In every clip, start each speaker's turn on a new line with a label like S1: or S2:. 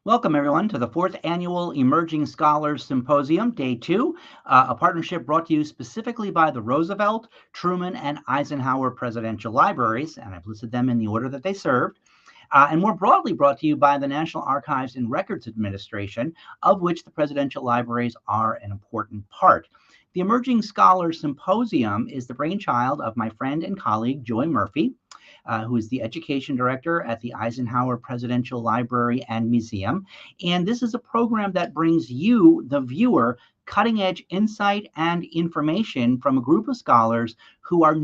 S1: Welcome, everyone, to the fourth annual Emerging Scholars Symposium, Day 2, a partnership brought to you specifically by the Roosevelt, Truman, and Eisenhower Presidential Libraries, and I've listed them in the order that they served, and more broadly brought to you by the National Archives and Records Administration, of which the Presidential Libraries are an important part. The Emerging Scholars Symposium is the brainchild of my friend and colleague, Joy Murphy, who is the education director at the Eisenhower Presidential Library and Museum. And this is a program that brings you, the viewer, cutting-edge insight and information from a group of scholars who are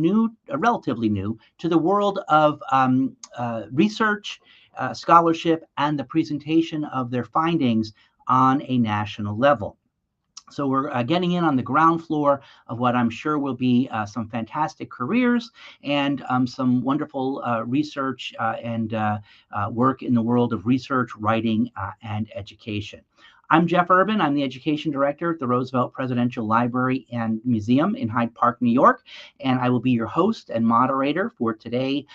S1: relatively new, to the world of research, scholarship, and the presentation of their findings on a national level. So we're getting in on the ground floor of what I'm sure will be some fantastic careers and some wonderful research and work in the world of research, writing, and education. I'm Jeff Urban. I'm the education director at the Roosevelt Presidential Library and Museum in Hyde Park, New York, and I will be your host and moderator for today's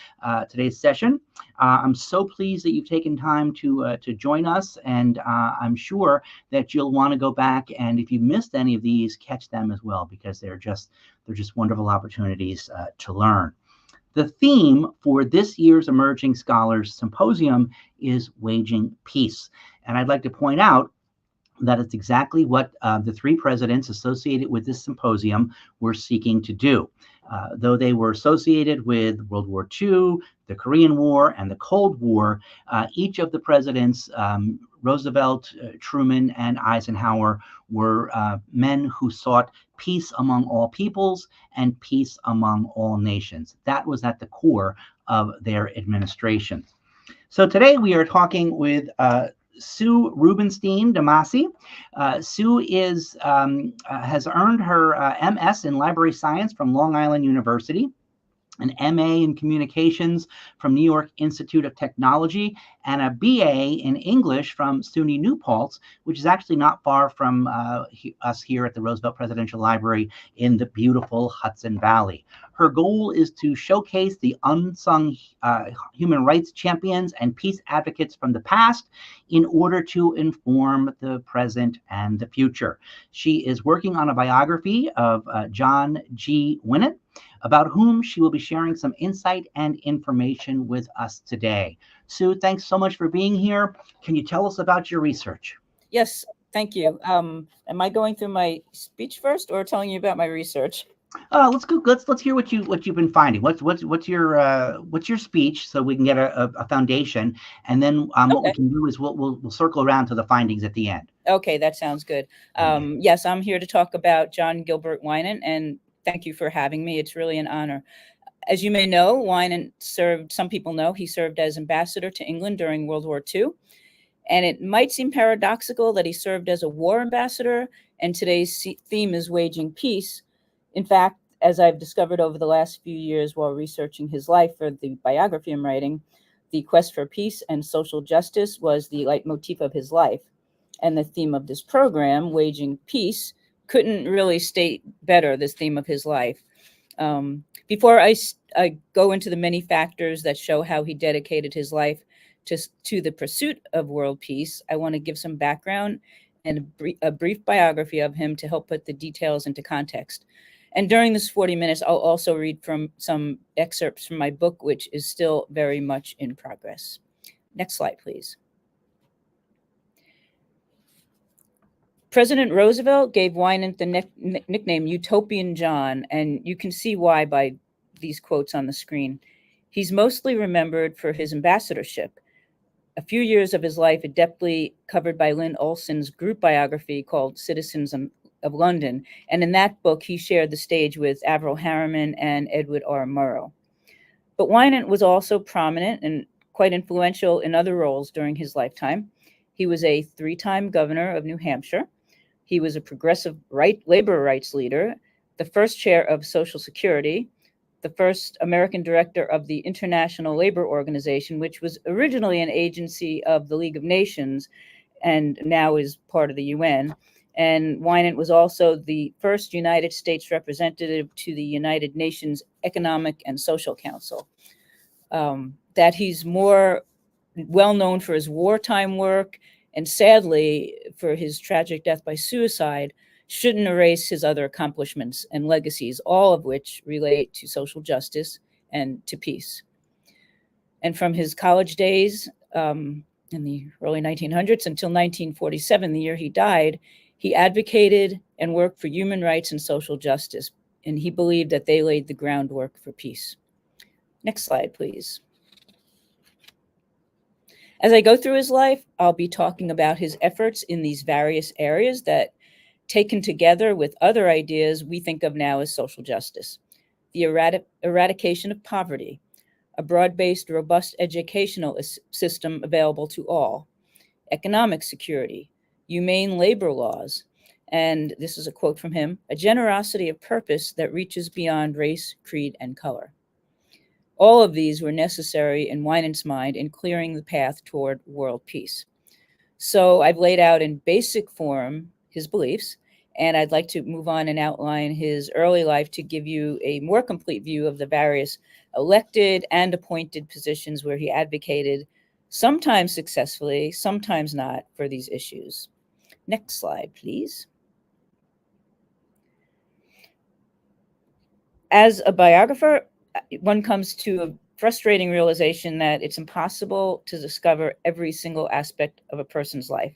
S1: session. I'm so pleased that you've taken time to join us, and I'm sure that you'll want to go back, and if you missed any of these, catch them as well, because they're just wonderful opportunities to learn. The theme for this year's Emerging Scholars Symposium is Waging Peace, and I'd like to point out that it's exactly what the three presidents associated with this symposium were seeking to do. Though they were associated with World War II, the Korean War, and the Cold War, each of the presidents, Roosevelt, Truman, and Eisenhower, were men who sought peace among all peoples and peace among all nations. That was at the core of their administrations. So today we are talking with Sue Rubenstein DeMasi. Sue has earned her MS in Library Science from Long Island University, an MA in Communications from New York Institute of Technology, and a BA in English from SUNY New Paltz, which is actually not far from us here at the Roosevelt Presidential Library in the beautiful Hudson Valley. Her goal is to showcase the unsung human rights champions and peace advocates from the past in order to inform the present and the future. She is working on a biography of John G. Winant, about whom she will be sharing some insight and information with us today. Sue, thanks so much for being here. Can you tell us about your research?
S2: Yes, thank you. Am I going through my speech first or telling you about my research?
S1: Let's go. Let's hear what you've been finding. What's your speech, so we can get a foundation, and then what we can do is we'll circle around to the findings at the end.
S2: Okay, that sounds good. Yes, I'm here to talk about John Gilbert Winant, and thank you for having me. It's really an honor. As you may know, Winant served, some people know, he served as ambassador to England during World War II. And it might seem paradoxical that he served as a war ambassador, and today's theme is waging peace. In fact, as I've discovered over the last few years while researching his life for the biography I'm writing, the quest for peace and social justice was the leitmotif of his life. And the theme of this program, Waging Peace, couldn't really state better this theme of his life. Before I go into the many factors that show how he dedicated his life to the pursuit of world peace, I want to give some background and a brief biography of him to help put the details into context. And during this 40 minutes, I'll also read from some excerpts from my book, which is still very much in progress. Next slide, please. President Roosevelt gave Winant the nickname Utopian John, and you can see why by these quotes on the screen. He's mostly remembered for his ambassadorship, a few years of his life adeptly covered by Lynn Olson's group biography called Citizens of London. And in that book, he shared the stage with Averell Harriman and Edward R. Murrow. But Winant was also prominent and quite influential in other roles during his lifetime. He was a 3-time governor of New Hampshire. He was a progressive labor rights leader, the first chair of Social Security, the first American director of the International Labor Organization, which was originally an agency of the League of Nations and now is part of the UN. And Winant was also the first United States representative to the United Nations Economic and Social Council. That he's more well known for his wartime work And sadly, for his tragic death by suicide, shouldn't erase his other accomplishments and legacies, all of which relate to social justice and to peace. And from his college days in the early 1900s until 1947, the year he died, he advocated and worked for human rights and social justice, and he believed that they laid the groundwork for peace. Next slide, please. As I go through his life, I'll be talking about his efforts in these various areas that, taken together with other ideas, we think of now as social justice. The eradication of poverty, a broad-based, robust educational system available to all, economic security, humane labor laws, and this is a quote from him, a generosity of purpose that reaches beyond race, creed, and color. All of these were necessary in Winant's mind in clearing the path toward world peace. So I've laid out in basic form his beliefs, and I'd like to move on and outline his early life to give you a more complete view of the various elected and appointed positions where he advocated, sometimes successfully, sometimes not, for these issues. Next slide, please. As a biographer, one comes to a frustrating realization that it's impossible to discover every single aspect of a person's life.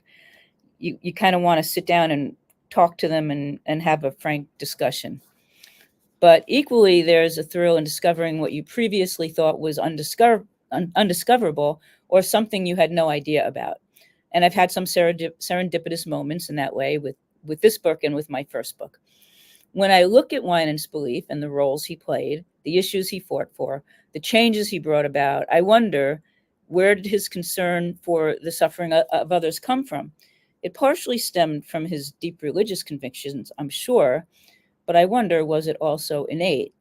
S2: You kind of want to sit down and talk to them and have a frank discussion. But equally, there's a thrill in discovering what you previously thought was undiscoverable or something you had no idea about. And I've had some serendipitous moments in that way with this book and with my first book. When I look at Winant's belief and the roles he played, the issues he fought for, the changes he brought about, I wonder, where did his concern for the suffering of others come from? It partially stemmed from his deep religious convictions, I'm sure, but I wonder, was it also innate?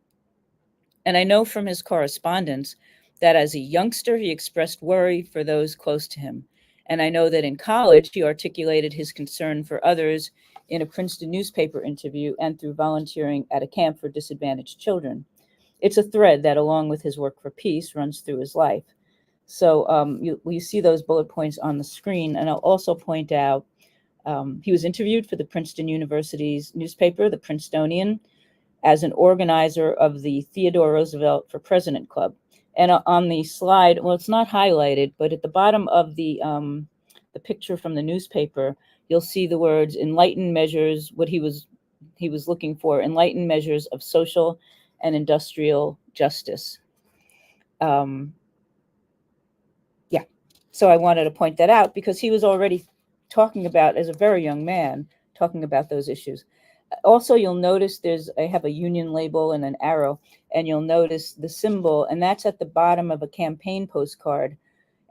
S2: And I know from his correspondence that as a youngster, he expressed worry for those close to him. And I know that in college, he articulated his concern for others in a Princeton newspaper interview and through volunteering at a camp for disadvantaged children. It's a thread that, along with his work for peace, runs through his life. So you see those bullet points on the screen. And I'll also point out, he was interviewed for the Princeton University's newspaper, the Princetonian, as an organizer of the Theodore Roosevelt for President Club. And on the slide, well, it's not highlighted, but at the bottom of the picture from the newspaper, you'll see the words "enlightened measures." What he was looking for: enlightened measures of social and industrial justice. Yeah, so I wanted to point that out because he was already talking about, as a very young man, talking about those issues. Also, you'll notice I have a union label and an arrow, and you'll notice the symbol, and that's at the bottom of a campaign postcard,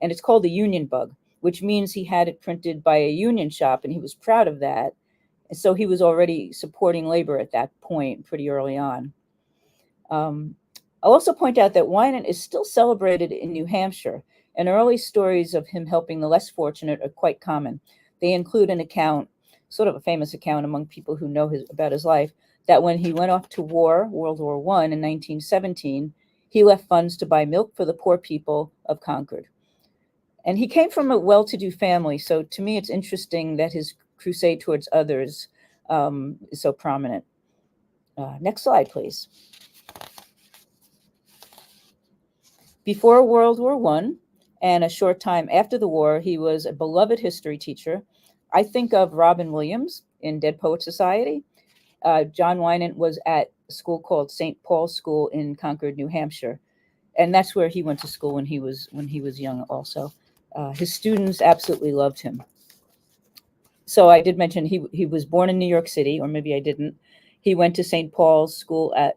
S2: and it's called the Union Bug, which means he had it printed by a union shop, and he was proud of that. And so he was already supporting labor at that point, pretty early on. I'll also point out that Winant is still celebrated in New Hampshire, and early stories of him helping the less fortunate are quite common. They include an account, sort of a famous account among people who know about his life, that when he went off to war, World War I in 1917, he left funds to buy milk for the poor people of Concord. And he came from a well-to-do family, so to me it's interesting that his crusade towards others is so prominent. Next slide, please. Before World War I, and a short time after the war, he was a beloved history teacher. I think of Robin Williams in Dead Poets Society. John Winant was at a school called St. Paul's School in Concord, New Hampshire, and that's where he went to school when he was young. Also, his students absolutely loved him. So I did mention he was born in New York City, or maybe I didn't. He went to St. Paul's School at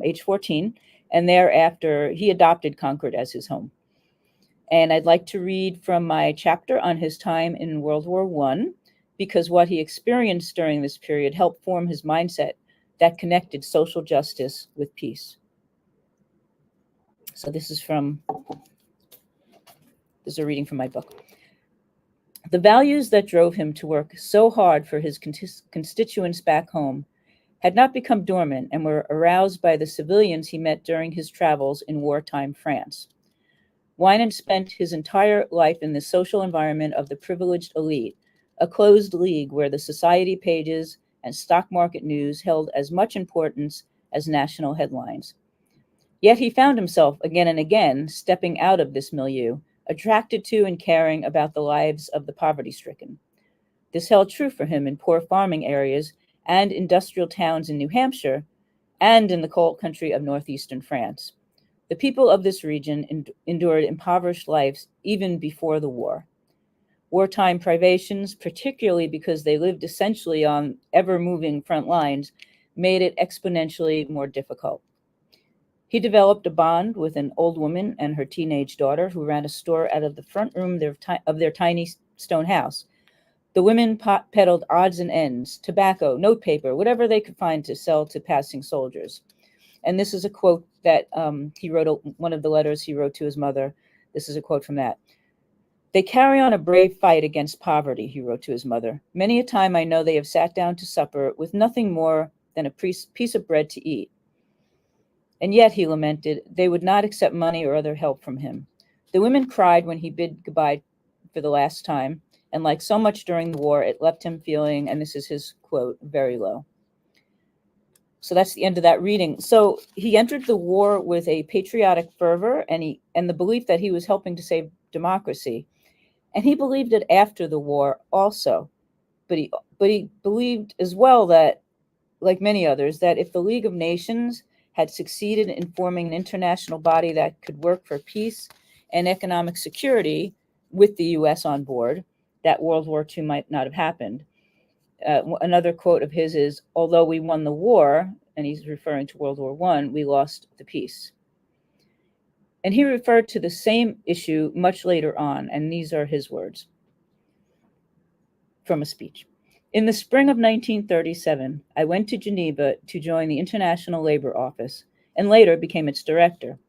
S2: age 14, and thereafter he adopted Concord as his home. And I'd like to read from my chapter on his time in World War I, because what he experienced during this period helped form his mindset that connected social justice with peace. So this is a reading from my book. The values that drove him to work so hard for his constituents back home had not become dormant and were aroused by the civilians he met during his travels in wartime France. Winant spent his entire life in the social environment of the privileged elite, a closed league where the society pages and stock market news held as much importance as national headlines. Yet he found himself again and again stepping out of this milieu, attracted to and caring about the lives of the poverty-stricken. This held true for him in poor farming areas and industrial towns in New Hampshire and in the coal country of northeastern France. The people of this region endured impoverished lives even before the war. Wartime privations, particularly because they lived essentially on ever-moving front lines, made it exponentially more difficult. He developed a bond with an old woman and her teenage daughter who ran a store out of the front room of their tiny stone house. The women peddled odds and ends, tobacco, notepaper, whatever they could find to sell to passing soldiers. And this is a quote that he wrote, one of the letters he wrote to his mother. This is a quote from that. "They carry on a brave fight against poverty," he wrote to his mother. "Many a time I know they have sat down to supper with nothing more than a piece of bread to eat. And yet," he lamented, "they would not accept money or other help from him." The women cried when he bid goodbye for the last time, and like so much during the war, it left him feeling, and this is his quote, "very low." So that's the end of that reading. So he entered the war with a patriotic fervor and the belief that he was helping to save democracy. And he believed it after the war also. But he believed as well that, like many others, that if the League of Nations had succeeded in forming an international body that could work for peace and economic security with the US on board, that World War II might not have happened. Another quote of his is, "Although we won the war," and he's referring to World War I, "we lost the peace." And he referred to the same issue much later on, and these are his words from a speech. "In the spring of 1937, I went to Geneva to join the International Labor Office, and later became its director.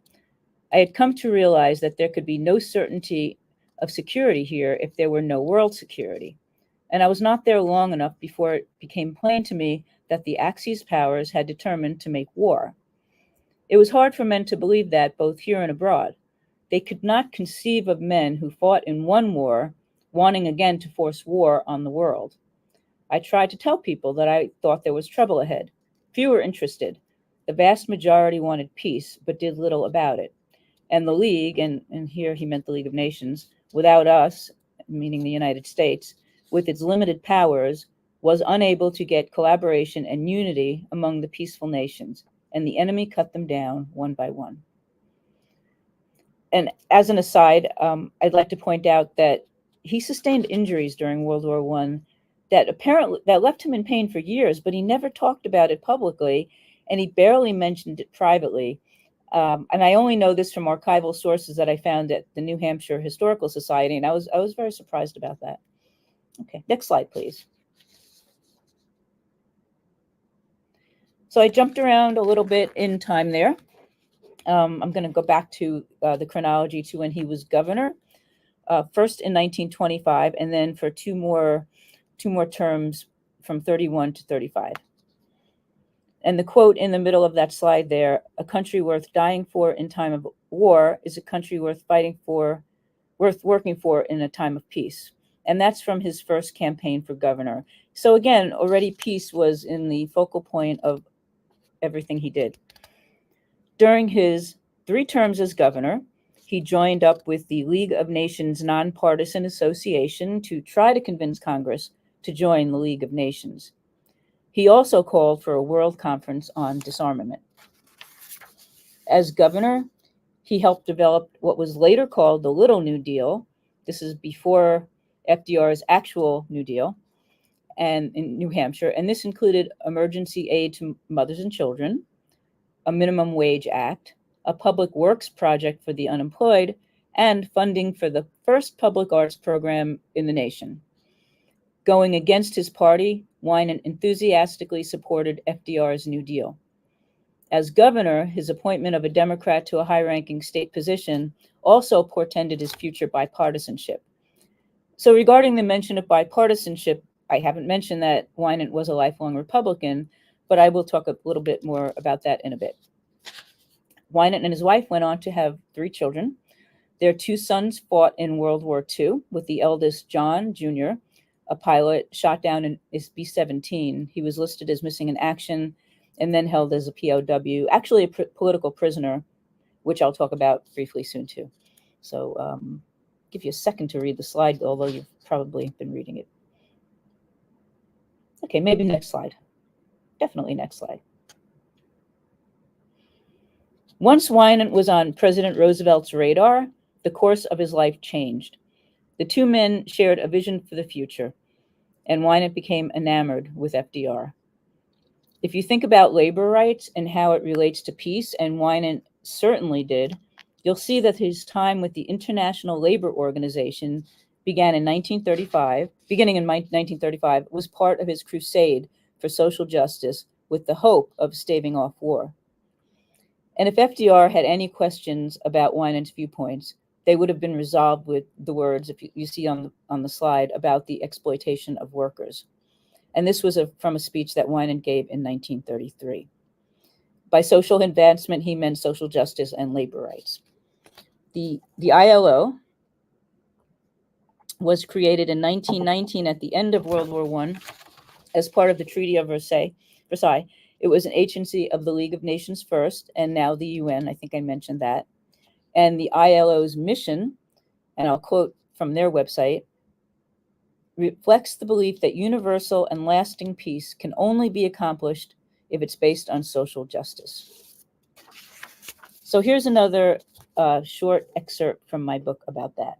S2: I had come to realize that there could be no certainty of security here if there were no world security. And I was not there long enough before it became plain to me that the Axis powers had determined to make war. It was hard for men to believe that, both here and abroad. They could not conceive of men who fought in one war, wanting again to force war on the world. I tried to tell people that I thought there was trouble ahead. Few were interested. The vast majority wanted peace, but did little about it. And the League," and here he meant the League of Nations, "without us," meaning the United States, "with its limited powers, was unable to get collaboration and unity among the peaceful nations, and the enemy cut them down one by one." And as an aside, I'd like to point out that he sustained injuries during World War I that left him in pain for years, but he never talked about it publicly, and he barely mentioned it privately. And I only know this from archival sources that I found at the New Hampshire Historical Society, and I was very surprised about that. Okay, next slide, please. So I jumped around a little bit in time there. I'm going to go back to the chronology to when he was governor, first in 1925, and then for two more terms from 31 to 35. And the quote in the middle of that slide there, "A country worth dying for in time of war is a country worth working for in a time of peace." And that's from his first campaign for governor. So again, already peace was in the focal point of everything he did. During his 3 terms as governor, he joined up with the League of Nations Nonpartisan Association to try to convince Congress to join the League of Nations. He also called for a world conference on disarmament. As governor, he helped develop what was later called the Little New Deal. This is before FDR's actual New Deal, and in New Hampshire. And this included emergency aid to mothers and children, a minimum wage act, a public works project for the unemployed, and funding for the first public arts program in the nation. Going against his party, Winant enthusiastically supported FDR's New Deal. As governor, his appointment of a Democrat to a high-ranking state position also portended his future bipartisanship. So regarding the mention of bipartisanship, I haven't mentioned that Winant was a lifelong Republican, but I will talk a little bit more about that in a bit. Winant and his wife went on to have 3 children. Their two sons fought in World War II, with the eldest, John Jr., a pilot, shot down in B-17. He was listed as missing in action and then held as a POW, actually a political prisoner, which I'll talk about briefly soon too. So give you a second to read the slide, although you've probably been reading it. Okay, maybe next slide. Definitely next slide. Once Winant was on President Roosevelt's radar, the course of his life changed. The two men shared a vision for the future, and Winant became enamored with FDR. If you think about labor rights and how it relates to peace, and Winant certainly did, you'll see that his time with the International Labor Organization beginning in 1935, was part of his crusade for social justice with the hope of staving off war. And if FDR had any questions about Winant's viewpoints, they would have been resolved with the words, if you see on the slide, about the exploitation of workers. And this was from a speech that Winant gave in 1933. By social advancement, he meant social justice and labor rights. The ILO was created in 1919 at the end of World War I as part of the Treaty of Versailles. It was an agency of the League of Nations first, and now the UN. I think I mentioned that. And the ILO's mission, and I'll quote from their website, reflects the belief that universal and lasting peace can only be accomplished if it's based on social justice. So here's another short excerpt from my book about that.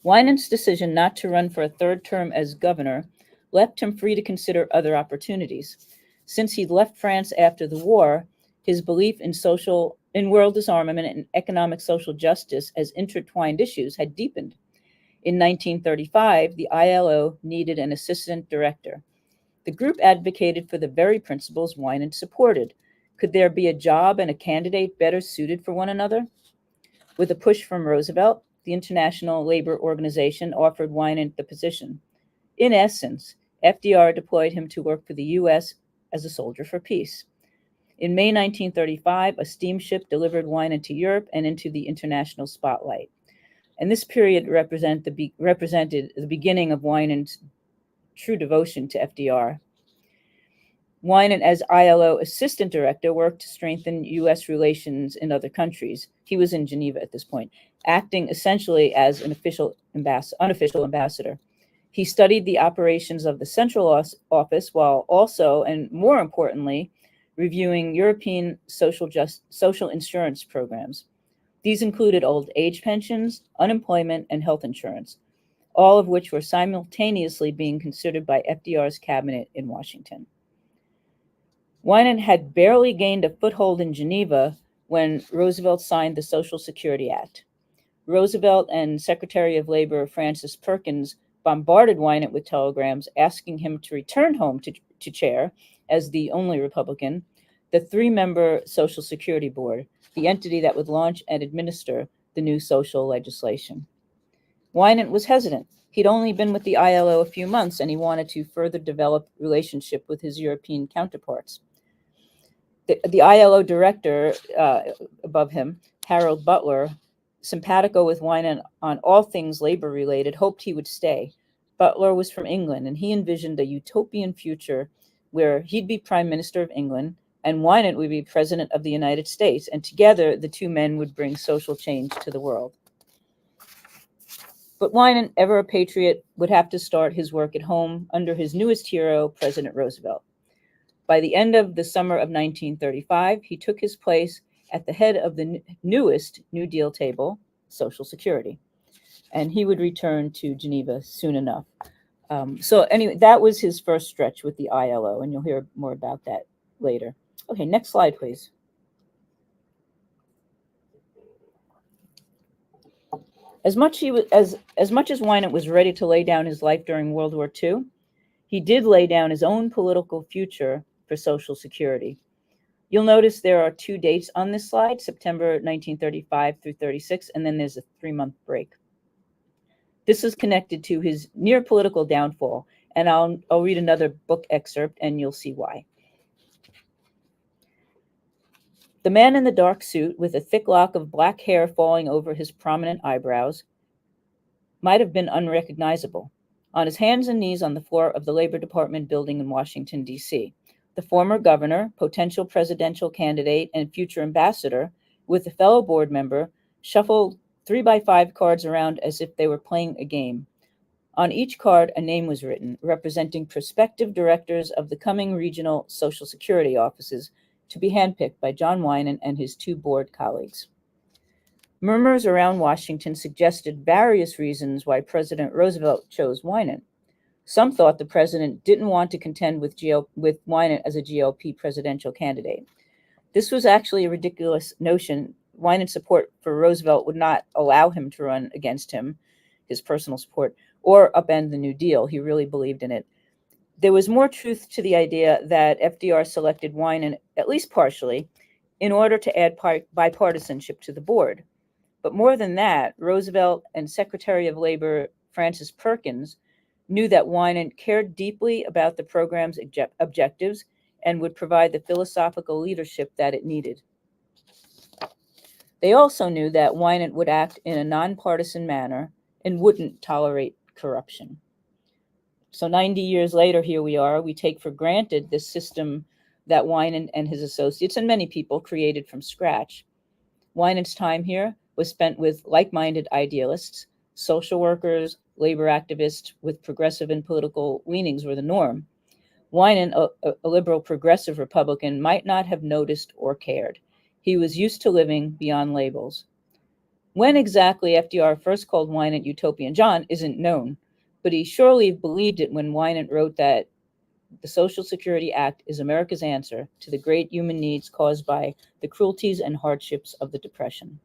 S2: Winant's decision not to run for a third term as governor left him free to consider other opportunities. Since he'd left France after the war, his belief in world disarmament and economic social justice as intertwined issues had deepened. In 1935, the ILO needed an assistant director. The group advocated for the very principles Winant supported. Could there be a job and a candidate better suited for one another? With a push from Roosevelt, the International Labor Organization offered Winant the position. In essence, FDR deployed him to work for the U.S. as a soldier for peace. In May 1935, a steamship delivered Winant to Europe and into the international spotlight. And this period represented the beginning of Winant's true devotion to FDR. Winant, as ILO assistant director, worked to strengthen U.S. relations in other countries. He was in Geneva at this point, acting essentially as an unofficial ambassador. He studied the operations of the Central Office while also, and more importantly, reviewing European social insurance programs. These included old age pensions, unemployment, and health insurance, all of which were simultaneously being considered by FDR's cabinet in Washington. Winant had barely gained a foothold in Geneva when Roosevelt signed the Social Security Act. Roosevelt and Secretary of Labor Francis Perkins bombarded Winant with telegrams asking him to return home to chair, as the only Republican, the three-member Social Security Board, the entity that would launch and administer the new social legislation. Winant was hesitant. He'd only been with the ILO a few months, and he wanted to further develop relationship with his European counterparts. The ILO director above him, Harold Butler, simpatico with Winant on all things labor-related, hoped he would stay. Butler was from England, and he envisioned a utopian future where he'd be Prime Minister of England and Winant would be President of the United States, and together the two men would bring social change to the world. But Winant, ever a patriot, would have to start his work at home under his newest hero, President Roosevelt. By the end of the summer of 1935, he took his place at the head of the newest New Deal table, Social Security, and he would return to Geneva soon enough. So anyway, that was his first stretch with the ILO, and you'll hear more about that later. Okay, next slide, please. As much as Winant was ready to lay down his life during World War II, he did lay down his own political future for Social Security. You'll notice there are two dates on this slide, September 1935 through 36, and then there's a 3-month break. This is connected to his near political downfall, and I'll read another book excerpt and you'll see why. The man in the dark suit, with a thick lock of black hair falling over his prominent eyebrows, might have been unrecognizable. On his hands and knees on the floor of the Labor Department building in Washington, D.C., the former governor, potential presidential candidate, and future ambassador, with a fellow board member, shuffled 3x5 cards around as if they were playing a game. On each card, a name was written, representing prospective directors of the coming regional Social Security offices, to be handpicked by John Winant and his two board colleagues. Murmurs around Washington suggested various reasons why President Roosevelt chose Winant. Some thought the president didn't want to contend with Winant as a GOP presidential candidate. This was actually a ridiculous notion. Winant's support for Roosevelt would not allow him to run against him, his personal support, or upend the New Deal. He really believed in it. There was more truth to the idea that FDR selected Winant, at least partially, in order to add bipartisanship to the board. But more than that, Roosevelt and Secretary of Labor Francis Perkins knew that Winant cared deeply about the program's objectives and would provide the philosophical leadership that it needed. They also knew that Winant would act in a nonpartisan manner and wouldn't tolerate corruption. So 90 years later, here we are. We take for granted this system that Winant and his associates and many people created from scratch. Winant's time here was spent with like-minded idealists. Social workers, labor activists with progressive and political leanings were the norm. Winant, a liberal progressive Republican, might not have noticed or cared. He was used to living beyond labels. When exactly FDR first called Winant Utopian John isn't known, but he surely believed it when Winant wrote that the Social Security Act is America's answer to the great human needs caused by the cruelties and hardships of the Depression.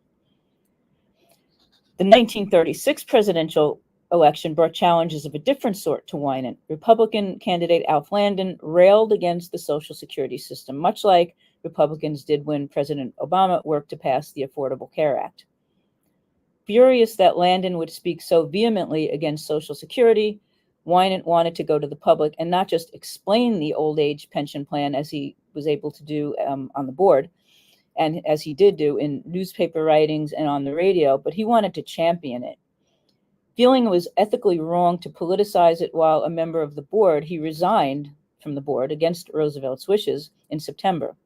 S2: The 1936 presidential election brought challenges of a different sort to Winant. Republican candidate Alf Landon railed against the Social Security system, much like Republicans did when President Obama worked to pass the Affordable Care Act. Furious that Landon would speak so vehemently against Social Security, Winant wanted to go to the public and not just explain the old age pension plan as he was able to do on the board, and as he did do in newspaper writings and on the radio, but he wanted to champion it. Feeling it was ethically wrong to politicize it while a member of the board, he resigned from the board against Roosevelt's wishes in September.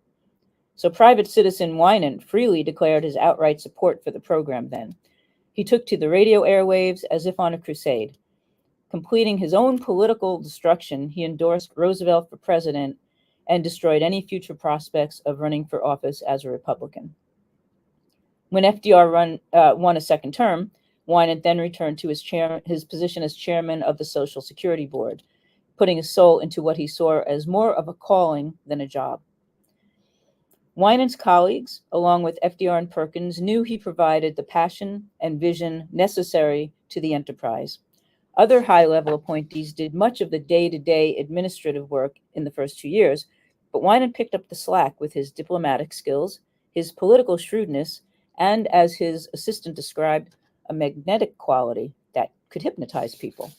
S2: So private citizen Winant freely declared his outright support for the program then. He took to the radio airwaves as if on a crusade. Completing his own political destruction, he endorsed Roosevelt for president and destroyed any future prospects of running for office as a Republican. When FDR won a second term, Winant then returned to his position as chairman of the Social Security Board, putting his soul into what he saw as more of a calling than a job. Winant's colleagues, along with FDR and Perkins, knew he provided the passion and vision necessary to the enterprise. Other high-level appointees did much of the day-to-day administrative work in the first 2 years, but Winant picked up the slack with his diplomatic skills, his political shrewdness, and, as his assistant described, a magnetic quality that could hypnotize people.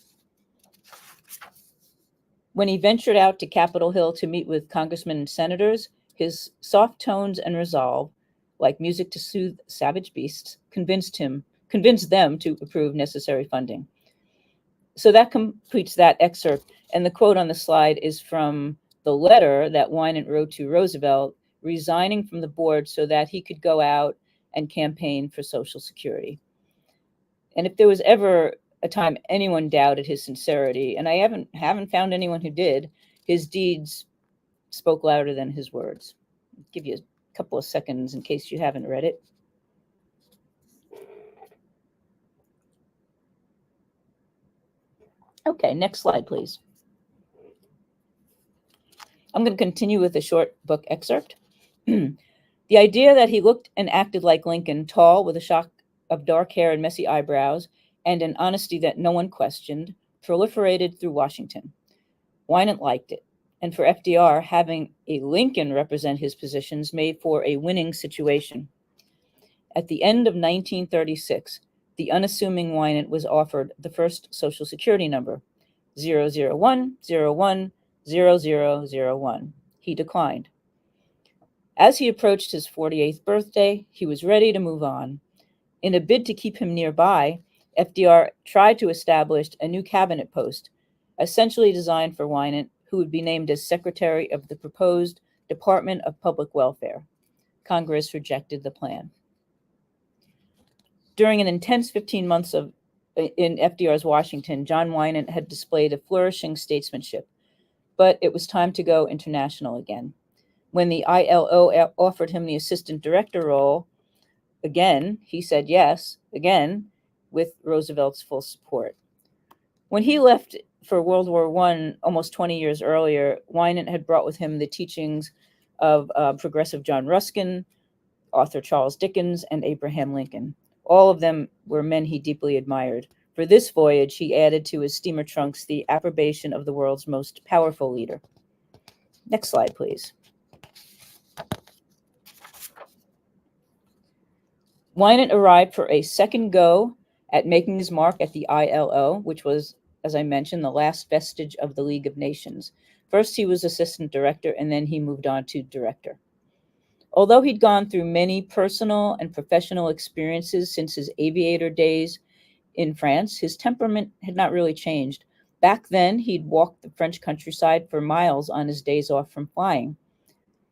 S2: When he ventured out to Capitol Hill to meet with congressmen and senators, his soft tones and resolve, like music to soothe savage beasts, convinced them to approve necessary funding. So that completes that excerpt. And the quote on the slide is from the letter that Winant wrote to Roosevelt, resigning from the board so that he could go out and campaign for Social Security. And if there was ever a time anyone doubted his sincerity, and I haven't found anyone who did, his deeds spoke louder than his words. I'll give you a couple of seconds in case you haven't read it. Okay, next slide, please. I'm going to continue with a short book excerpt. The idea that he looked and acted like Lincoln, tall with a shock of dark hair and messy eyebrows, and an honesty that no one questioned, proliferated through Washington. Winant liked it. And for FDR, having a Lincoln represent his positions made for a winning situation. At the end of 1936, the unassuming Winant was offered the first Social Security number, 001010001. He declined. As he approached his 48th birthday, he was ready to move on. In a bid to keep him nearby, FDR tried to establish a new cabinet post, essentially designed for Winant, who would be named as Secretary of the proposed Department of Public Welfare. Congress rejected the plan. During an intense 15 months in FDR's Washington, John Winant had displayed a flourishing statesmanship, but it was time to go international again. When the ILO offered him the assistant director role, again, he said yes, again, with Roosevelt's full support. When he left for World War I almost 20 years earlier, Winant had brought with him the teachings of progressive John Ruskin, author Charles Dickens, and Abraham Lincoln. All of them were men he deeply admired. For this voyage, he added to his steamer trunks the approbation of the world's most powerful leader. Next slide, please. Winant arrived for a second go at making his mark at the ILO, which was, as I mentioned, the last vestige of the League of Nations. First, he was assistant director, and then he moved on to director. Although he'd gone through many personal and professional experiences since his aviator days in France, his temperament had not really changed. Back then, he'd walked the French countryside for miles on his days off from flying.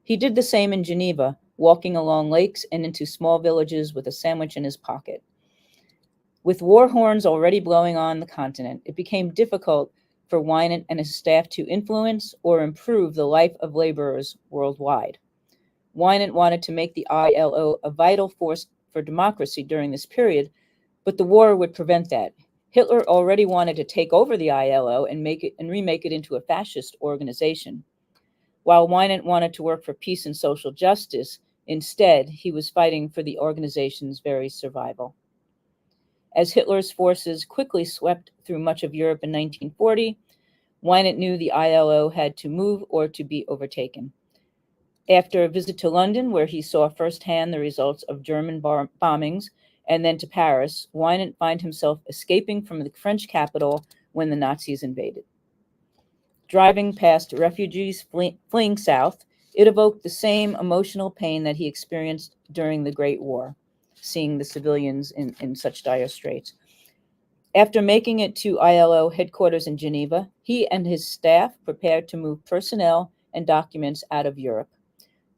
S2: He did the same in Geneva, walking along lakes and into small villages with a sandwich in his pocket. With war horns already blowing on the continent, it became difficult for Winant and his staff to influence or improve the life of laborers worldwide. Winant wanted to make the ILO a vital force for democracy during this period, but the war would prevent that. Hitler already wanted to take over the ILO and remake it into a fascist organization. While Winant wanted to work for peace and social justice, instead, he was fighting for the organization's very survival. As Hitler's forces quickly swept through much of Europe in 1940, Winant knew the ILO had to move or to be overtaken. After a visit to London, where he saw firsthand the results of German bombings, and then to Paris, Winant found himself escaping from the French capital when the Nazis invaded. Driving past refugees fleeing south, it evoked the same emotional pain that he experienced during the Great War, seeing the civilians in such dire straits. After making it to ILO headquarters in Geneva, he and his staff prepared to move personnel and documents out of Europe.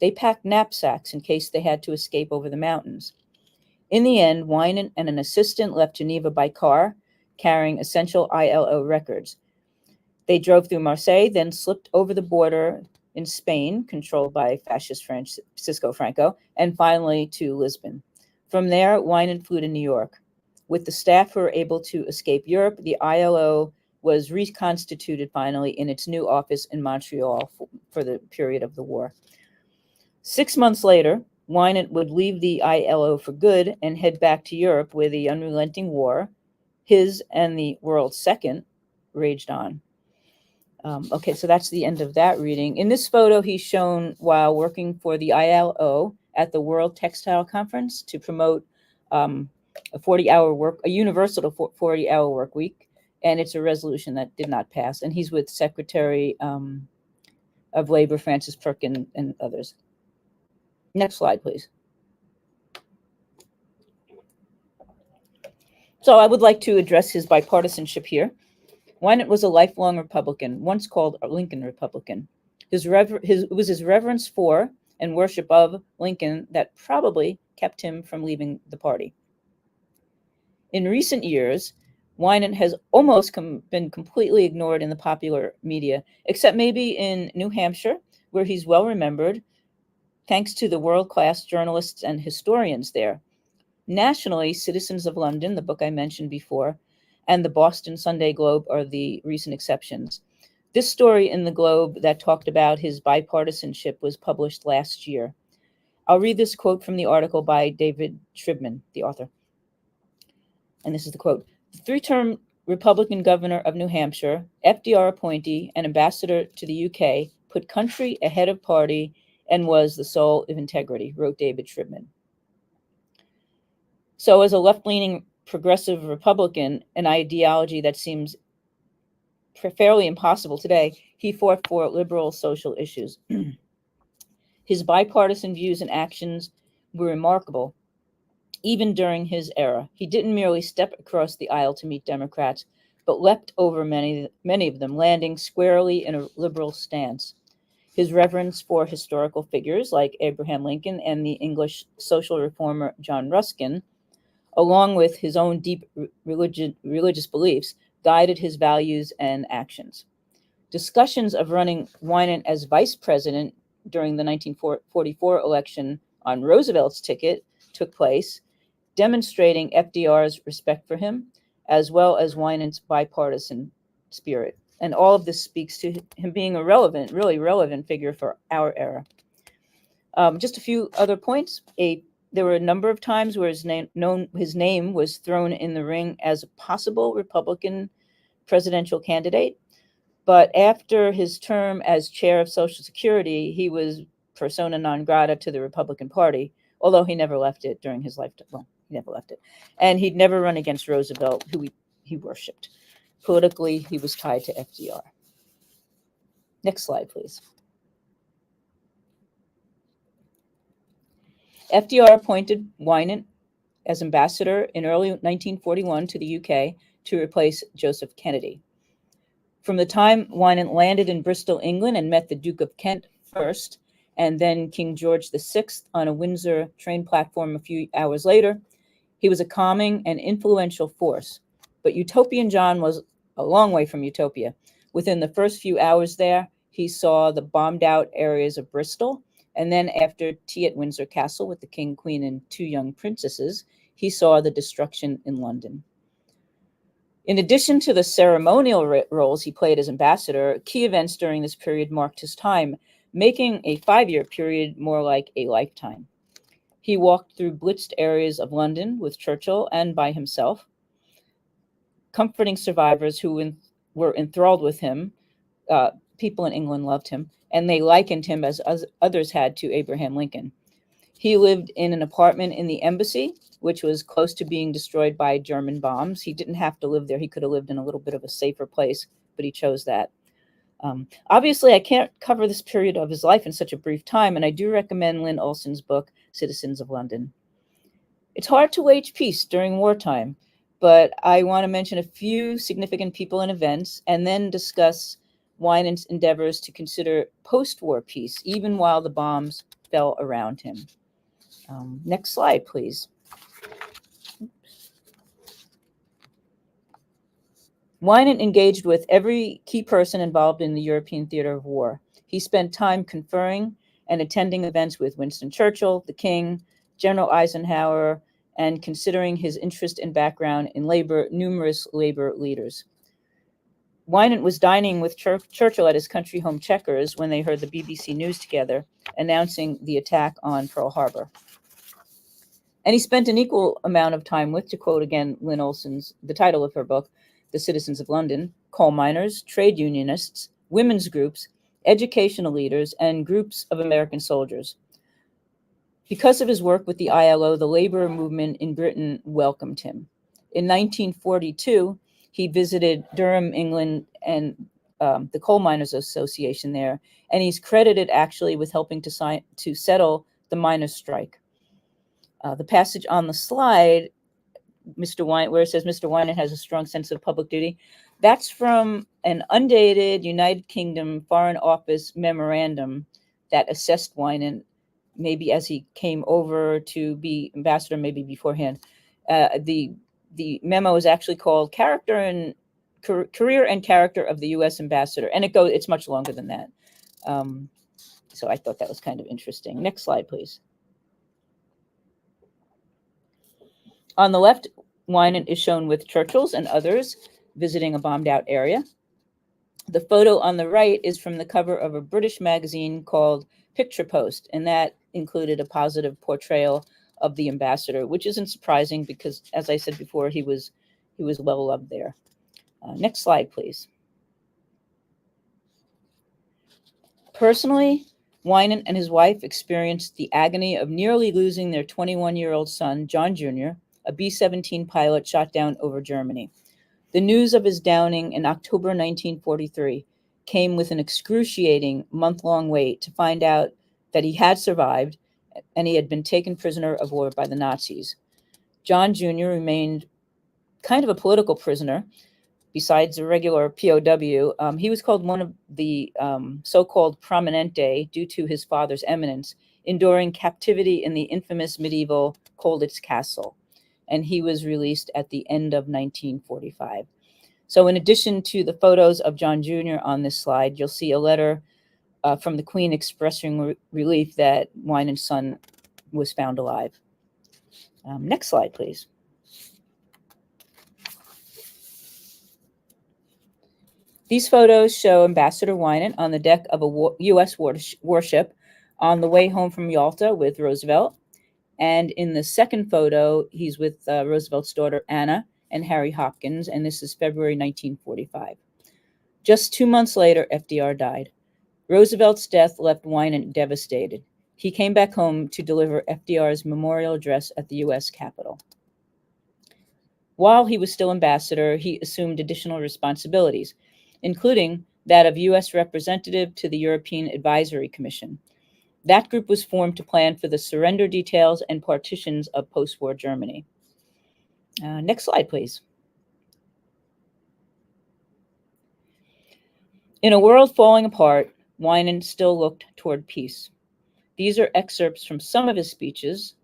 S2: They packed knapsacks in case they had to escape over the mountains. In the end, Winant and an assistant left Geneva by car, carrying essential ILO records. They drove through Marseille, then slipped over the border in Spain, controlled by fascist Francisco Franco, and finally to Lisbon. From there, Winant flew to New York. With the staff who were able to escape Europe, the ILO was reconstituted finally in its new office in Montreal for the period of the war. 6 months later, Winant would leave the ILO for good and head back to Europe, where the unrelenting war, his and the world's second, raged on. Okay, so that's the end of that reading. In this photo, he's shown while working for the ILO at the World Textile Conference to promote a universal 40-hour work week, and it's a resolution that did not pass. And he's with Secretary of Labor Francis Perkin and others. Next slide, please. So I would like to address his bipartisanship here. Winant was a lifelong Republican, once called a Lincoln Republican. It was his reverence for and worship of Lincoln that probably kept him from leaving the party. In recent years, Winant has almost been completely ignored in the popular media, except maybe in New Hampshire, where he's well remembered, thanks to the world-class journalists and historians there. Nationally, Citizens of London, the book I mentioned before, and the Boston Sunday Globe are the recent exceptions. This story in the Globe that talked about his bipartisanship was published last year. I'll read this quote from the article by David Shribman, the author. And this is the quote. The three-term Republican governor of New Hampshire, FDR appointee, and ambassador to the UK put country ahead of party and was the soul of integrity, wrote David Shribman. So as a left-leaning progressive Republican, an ideology that seems fairly impossible today, he fought for liberal social issues. His bipartisan views and actions were remarkable, even during his era. He didn't merely step across the aisle to meet Democrats, but leapt over many of them, landing squarely in a liberal stance. His reverence for historical figures like Abraham Lincoln and the English social reformer John Ruskin, along with his own deep religious beliefs, guided his values and actions. Discussions of running Winant as vice president during the 1944 election on Roosevelt's ticket took place, demonstrating FDR's respect for him, as well as Winant's bipartisan spirit. And all of this speaks to him being a really relevant figure for our era. Just a few other points. There were a number of times where his name was thrown in the ring as a possible Republican presidential candidate. But after his term as chair of Social Security, he was persona non grata to the Republican Party, although he never left it during his lifetime. Well, he never left it. And he'd never run against Roosevelt, who he worshipped. Politically, he was tied to FDR. Next slide, please. FDR appointed Winant as ambassador in early 1941 to the UK to replace Joseph Kennedy. From the time Winant landed in Bristol, England, and met the Duke of Kent first, and then King George VI on a Windsor train platform a few hours later, he was a calming and influential force. But Utopian John was a long way from utopia. Within the first few hours there, he saw the bombed out areas of Bristol, and then after tea at Windsor Castle with the King, Queen, and 2 young princesses, he saw the destruction in London. In addition to the ceremonial roles he played as ambassador, key events during this period marked his time, making a 5-year period more like a lifetime. He walked through blitzed areas of London with Churchill and by himself, comforting survivors who were enthralled with him. People in England loved him, and they likened him, as others had, to Abraham Lincoln. He lived in an apartment in the embassy, which was close to being destroyed by German bombs. He didn't have to live there. He could have lived in a little bit of a safer place, but he chose that. Obviously, I can't cover this period of his life in such a brief time, and I do recommend Lynn Olson's book, Citizens of London. It's hard to wage peace during wartime, but I want to mention a few significant people and events, and then discuss Winant's endeavors to consider post-war peace, even while the bombs fell around him. Next slide, please. Winant engaged with every key person involved in the European theater of war. He spent time conferring and attending events with Winston Churchill, the King, General Eisenhower, and considering his interest and background in labor, numerous labor leaders. Winant was dining with Churchill at his country home Chequers when they heard the BBC News together announcing the attack on Pearl Harbor. And he spent an equal amount of time with, to quote again Lynn Olson's, the title of her book, The Citizens of London, coal miners, trade unionists, women's groups, educational leaders, and groups of American soldiers. Because of his work with the ILO, the labor movement in Britain welcomed him. In 1942, he visited Durham, England, and the Coal Miners Association there, and he's credited actually with helping to settle the miners' strike. The passage on the slide, where it says Mr. Winant has a strong sense of public duty, that's from an undated United Kingdom Foreign Office memorandum that assessed Winant, maybe as he came over to be ambassador, maybe beforehand. The memo is actually called Career and Character of the U.S. Ambassador, and it's much longer than that. So I thought that was kind of interesting. Next slide, please. On the left, Winant is shown with Churchill's and others visiting a bombed out area. The photo on the right is from the cover of a British magazine called Picture Post, and that included a positive portrayal of the ambassador, which isn't surprising because, as I said before, he was well loved there. Next slide, please. Personally, Winant and his wife experienced the agony of nearly losing their 21-year-old son, John Jr., a B-17 pilot shot down over Germany. The news of his downing in October 1943 came with an excruciating month-long wait to find out that he had survived, and he had been taken prisoner of war by the Nazis. John Jr. remained kind of a political prisoner. Besides a regular POW, he was called one of the so-called prominente due to his father's eminence, enduring captivity in the infamous medieval Colditz Castle. And he was released at the end of 1945. So in addition to the photos of John Jr. on this slide, you'll see a letter from the Queen expressing relief that Winant's son was found alive. Next slide, please. These photos show Ambassador Winant on the deck of a U.S. warship on the way home from Yalta with Roosevelt. And in the second photo, he's with Roosevelt's daughter, Anna, and Harry Hopkins, and this is February 1945. Just 2 months later, FDR died. Roosevelt's death left Winant devastated. He came back home to deliver FDR's memorial address at the U.S. Capitol. While he was still ambassador, he assumed additional responsibilities, including that of U.S. representative to the European Advisory Commission. That group was formed to plan for the surrender details and partitions of post-war Germany. Next slide, please. In a world falling apart, Winant still looked toward peace. These are excerpts from some of his speeches.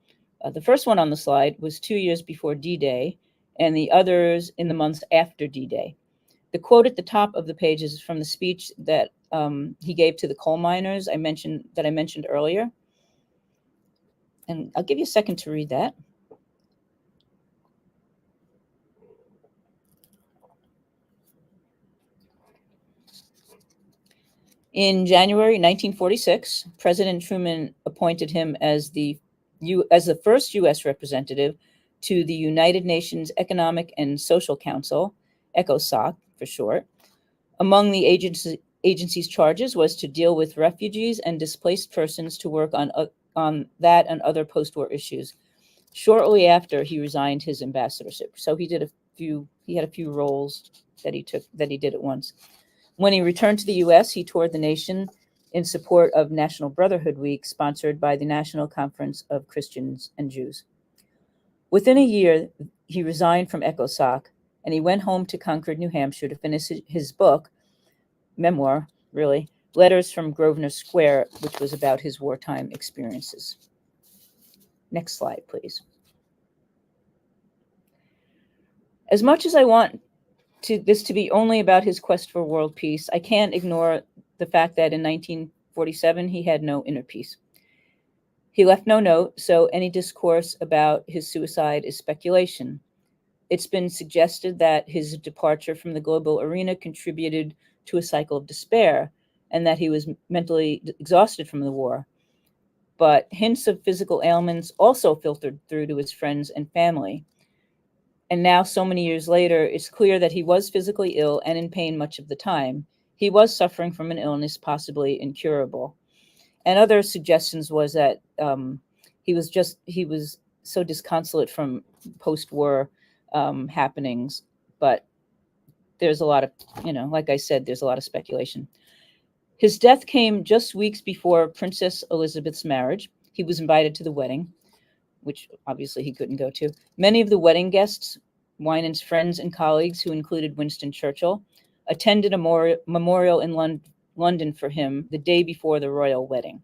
S2: The first one on the slide was 2 years before D-Day, and the others in the months after D-Day. The quote at the top of the page is from the speech that he gave to the coal miners I mentioned earlier. And I'll give you a second to read that. In January 1946, President Truman appointed him as the first U.S. representative to the United Nations Economic and Social Council, ECOSOC for short. Among the agency's charges was to deal with refugees and displaced persons, to work on that and other post-war issues. Shortly after, he resigned his ambassadorship. So he had a few roles that he did at once. When he returned to the U.S., he toured the nation in support of National Brotherhood Week, sponsored by the National Conference of Christians and Jews. Within a year, he resigned from ECOSOC, and he went home to Concord, New Hampshire, to finish his book, memoir, really, Letters from Grosvenor Square, which was about his wartime experiences. Next slide, please. As much as I want this to be only about his quest for world peace, I can't ignore the fact that in 1947, he had no inner peace. He left no note, so any discourse about his suicide is speculation. It's been suggested that his departure from the global arena contributed to a cycle of despair, and that he was mentally exhausted from the war. But hints of physical ailments also filtered through to his friends and family. And now, so many years later, it's clear that he was physically ill and in pain much of the time. He was suffering from an illness possibly incurable. And other suggestions was that he was so disconsolate from post-war happenings. But there's a lot of, like I said, there's a lot of speculation. His death came just weeks before Princess Elizabeth's marriage. He was invited to the wedding, which obviously he couldn't go to. Many of the wedding guests, Winant's friends and colleagues, who included Winston Churchill, attended a memorial in London for him the day before the royal wedding.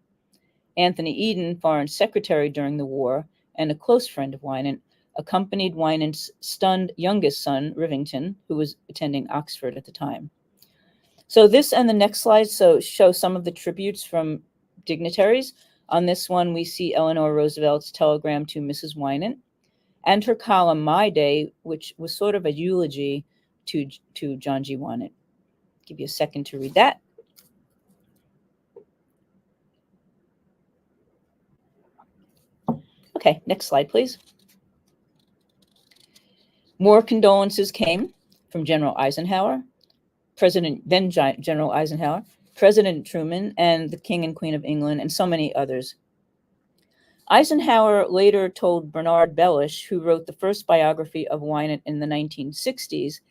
S2: Anthony Eden, Foreign Secretary during the war and a close friend of Winant, accompanied Winant's stunned youngest son, Rivington, who was attending Oxford at the time. So this and the next slide show some of the tributes from dignitaries. On this one, we see Eleanor Roosevelt's telegram to Mrs. Winant and her column, My Day, which was sort of a eulogy to John G. Winant. Give you a second to read that. Okay, next slide, please. More condolences came from General Eisenhower, General Eisenhower, President Truman, and the King and Queen of England, and so many others. Eisenhower later told Bernard Bellish, who wrote the first biography of Winant in the 1960s,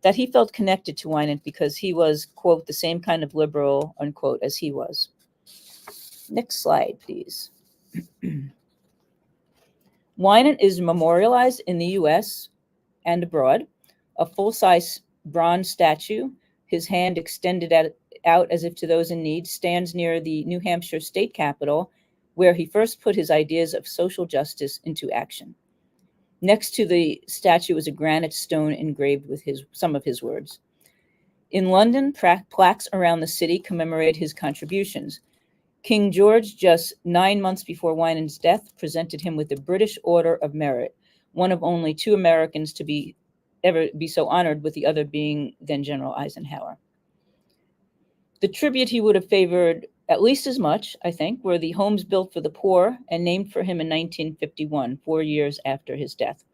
S2: that he felt connected to Winant because he was, quote, the same kind of liberal, unquote, as he was. Next slide, please. Winant is memorialized in the US and abroad. A full-size bronze statue, his hand extended out as if to those in need, stands near the New Hampshire state capitol, where he first put his ideas of social justice into action. Next to the statue is a granite stone engraved with some of his words. In London, plaques around the city commemorate his contributions. King George, just 9 months before Winant's death, presented him with the British Order of Merit, one of only 2 Americans to ever be so honored, with the other being then General Eisenhower. The tribute he would have favored at least as much, I think, were the homes built for the poor and named for him in 1951, 4 years after his death.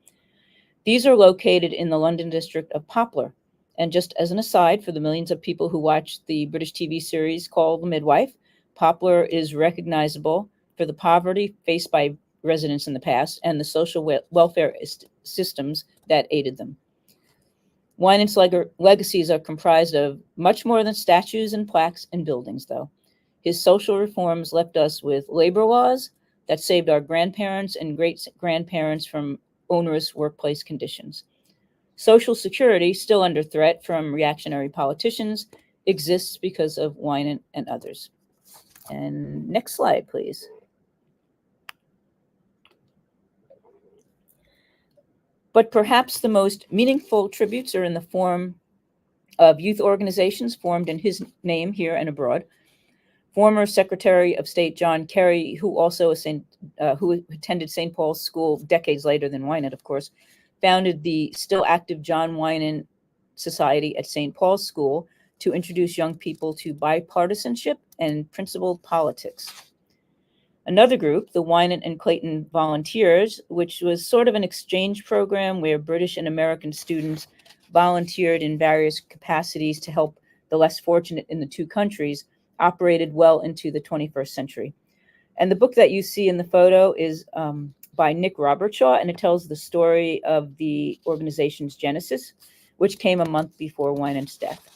S2: These are located in the London district of Poplar. And just as an aside, for the millions of people who watch the British TV series called The Midwife, Poplar is recognizable for the poverty faced by residents in the past and the social welfare systems that aided them. Winant's legacies are comprised of much more than statues and plaques and buildings, though. His social reforms left us with labor laws that saved our grandparents and great-grandparents from onerous workplace conditions. Social Security, still under threat from reactionary politicians, exists because of Winant and others. And next slide, please. But perhaps the most meaningful tributes are in the form of youth organizations formed in his name here and abroad. Former Secretary of State John Kerry, who also who attended St. Paul's School decades later than Winant, of course, founded the still active John Winant Society at St. Paul's School to introduce young people to bipartisanship and principled politics. Another group, the Winant and Clayton Volunteers, which was sort of an exchange program where British and American students volunteered in various capacities to help the less fortunate in the 2 countries, operated well into the 21st century. And the book that you see in the photo is by Nick Robertshaw, and it tells the story of the organization's genesis, which came a month before Winant's death.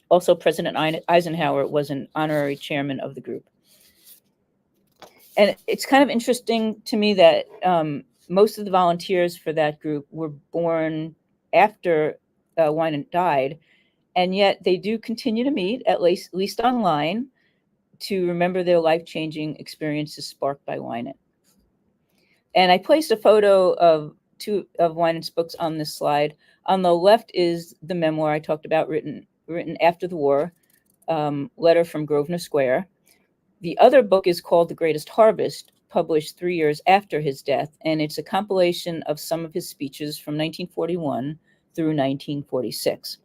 S2: Also, President Eisenhower was an honorary chairman of the group. And it's kind of interesting to me that most of the volunteers for that group were born after Winant died, and yet they do continue to meet, at least online, to remember their life-changing experiences sparked by Winant. And I placed a photo of 2 of Winant's books on this slide. On the left is the memoir I talked about, written after the war, Letter from Grosvenor Square. The other book is called The Greatest Harvest, published 3 years after his death, and it's a compilation of some of his speeches from 1941 through 1946.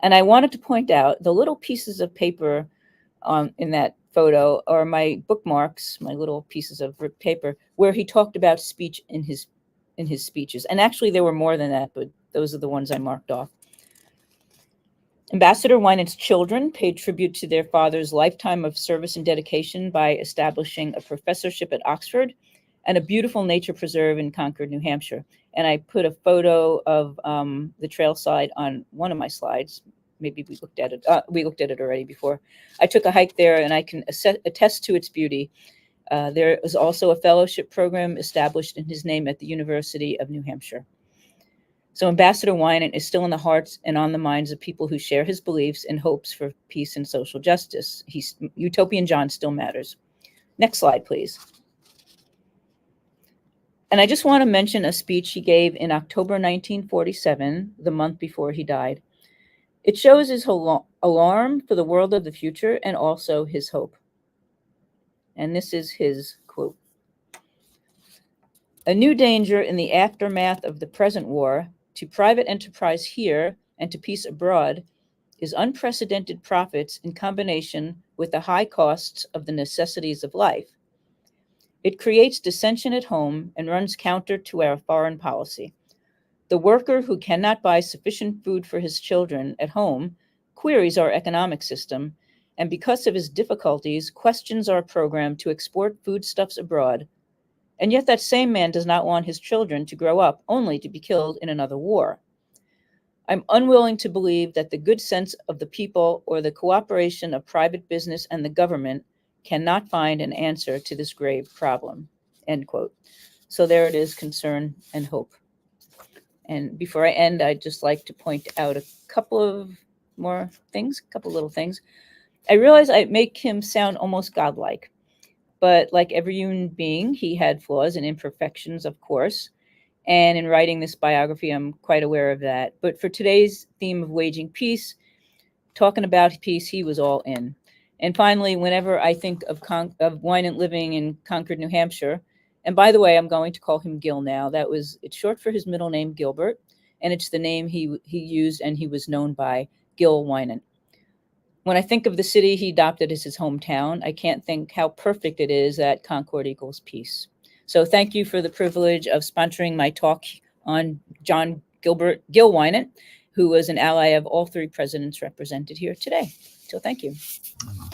S2: And I wanted to point out the little pieces of paper in that photo are my bookmarks, my little pieces of ripped paper, where he talked about speech in his speeches. And actually, there were more than that, but those are the ones I marked off. Ambassador Winant's children paid tribute to their father's lifetime of service and dedication by establishing a professorship at Oxford and a beautiful nature preserve in Concord, New Hampshire. And I put a photo of the trail side on one of my slides. Maybe we looked at it. We looked at it already before. I took a hike there, and I can attest to its beauty. There is also a fellowship program established in his name at the University of New Hampshire. So Ambassador Winant is still in the hearts and on the minds of people who share his beliefs and hopes for peace and social justice. Utopian John still matters. Next slide, please. And I just want to mention a speech he gave in October 1947, the month before he died. It shows his alarm for the world of the future and also his hope. And this is his quote. A new danger in the aftermath of the present war to private enterprise here and to peace abroad is unprecedented profits in combination with the high costs of the necessities of life. It creates dissension at home and runs counter to our foreign policy. The worker who cannot buy sufficient food for his children at home queries our economic system, and because of his difficulties, questions our program to export foodstuffs abroad. And yet that same man does not want his children to grow up only to be killed in another war. I'm unwilling to believe that the good sense of the people or the cooperation of private business and the government cannot find an answer to this grave problem, end quote. So there it is, concern and hope. And before I end, I'd just like to point out a couple of more things, a couple little things. I realize I make him sound almost godlike, but like every human being, he had flaws and imperfections, of course. And in writing this biography, I'm quite aware of that. But for today's theme of waging peace, talking about peace, he was all in. And finally, whenever I think of Winant living in Concord, New Hampshire, and by the way, I'm going to call him Gil now. It's short for his middle name, Gilbert, and it's the name he used and he was known by, Gil Winant. When I think of the city he adopted as his hometown, I can't think how perfect it is that Concord equals peace. So thank you for the privilege of sponsoring my talk on John Gil Winant, who was an ally of all three presidents represented here today. So thank you.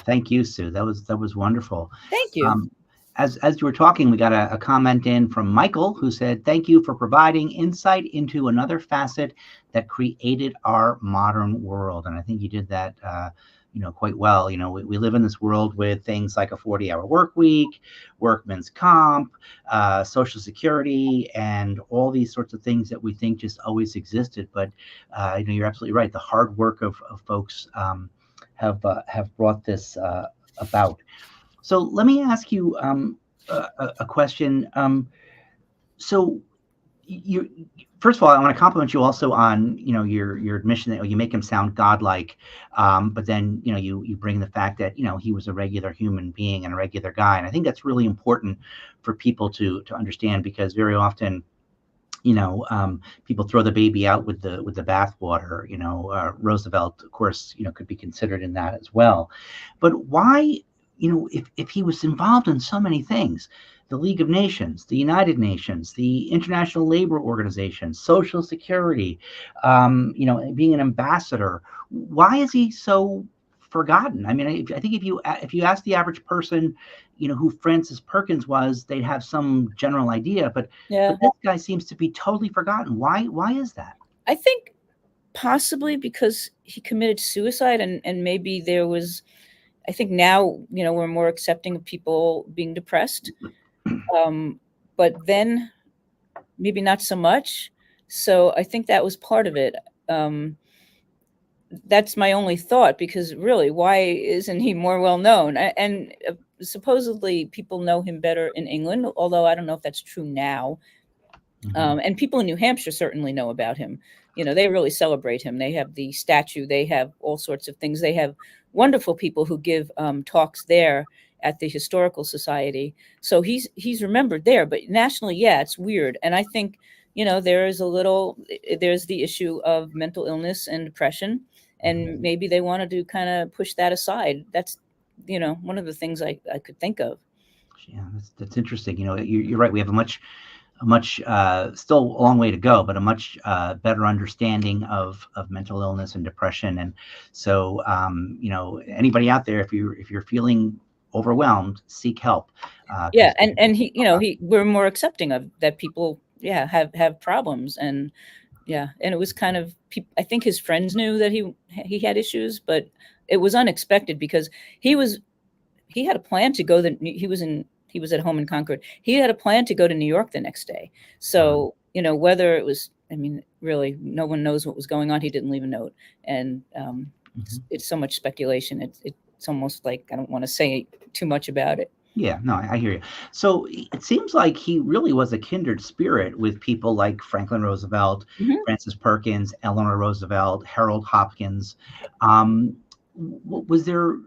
S1: Thank you, Sue. That was wonderful.
S2: Thank you.
S1: As you were talking, we got a comment in from Michael who said, "Thank you for providing insight into another facet that created our modern world." And I think you did that quite well. We live in this world with things like a 40-hour work week, workman's comp, Social Security, and all these sorts of things that we think just always existed. But you're absolutely right. The hard work of folks have brought this about. So let me ask you a question. So first of all, I want to compliment you also on your admission that you make him sound godlike, but then you bring the fact that he was a regular human being and a regular guy, and I think that's really important for people to understand, because very often people throw the baby out with the bathwater. Roosevelt, of course, could be considered in that as well. But why? If he was involved in so many things, the League of Nations, the United Nations, the International Labor Organization, Social Security, being an ambassador, why is he so forgotten? I mean, I think if you ask the average person, who Francis Perkins was, they'd have some general idea, but this guy seems to be totally forgotten. Why is that?
S2: I think possibly because he committed suicide, and maybe there was, I think now, we're more accepting of people being depressed, but then maybe not so much. So I think that was part of it. That's my only thought, because really, why isn't he more well known? And supposedly people know him better in England, although I don't know if that's true now. Mm-hmm. And people in New Hampshire certainly know about him. They really celebrate him. They have the statue. They have all sorts of things. They have wonderful people who give talks there at the Historical Society. So he's remembered there, but nationally, it's weird. And I think, there's the issue of mental illness and depression, and maybe they wanted to kind of push that aside. That's, one of the things I could think of.
S1: Yeah, that's interesting. You're right. We have a much still a long way to go, but a much better understanding of mental illness and depression. And so, anybody out there, if you're feeling overwhelmed, seek help.
S2: And we're more accepting of that. People, have problems, and it was kind of, I think his friends knew that he had issues, but it was unexpected, because he had a plan to go. He was at home in Concord. He had a plan to go to New York the next day. So, whether it was, really, no one knows what was going on. He didn't leave a note. And it's so much speculation. It's almost like I don't want to say too much about it.
S1: Yeah, no, I hear you. So it seems like he really was a kindred spirit with people like Franklin Roosevelt, Francis Perkins, Eleanor Roosevelt, Harold Hopkins. Was there...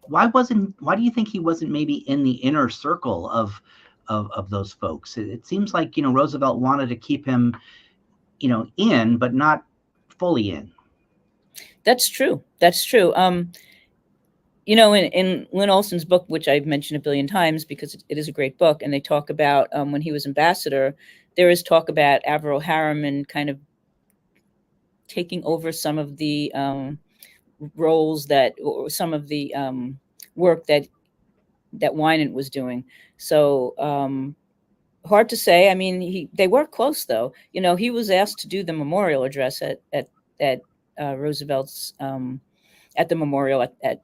S1: Why do you think he wasn't maybe in the inner circle of those folks? It seems like, Roosevelt wanted to keep him, in, but not fully in.
S2: That's true. In Lynn Olson's book, which I've mentioned a billion times because it is a great book, and they talk about when he was ambassador, there is talk about Averell Harriman kind of taking over some of the roles or some of the work that Winant was doing. So hard to say. I mean, they were close, though. He was asked to do the memorial address at Roosevelt's at the memorial at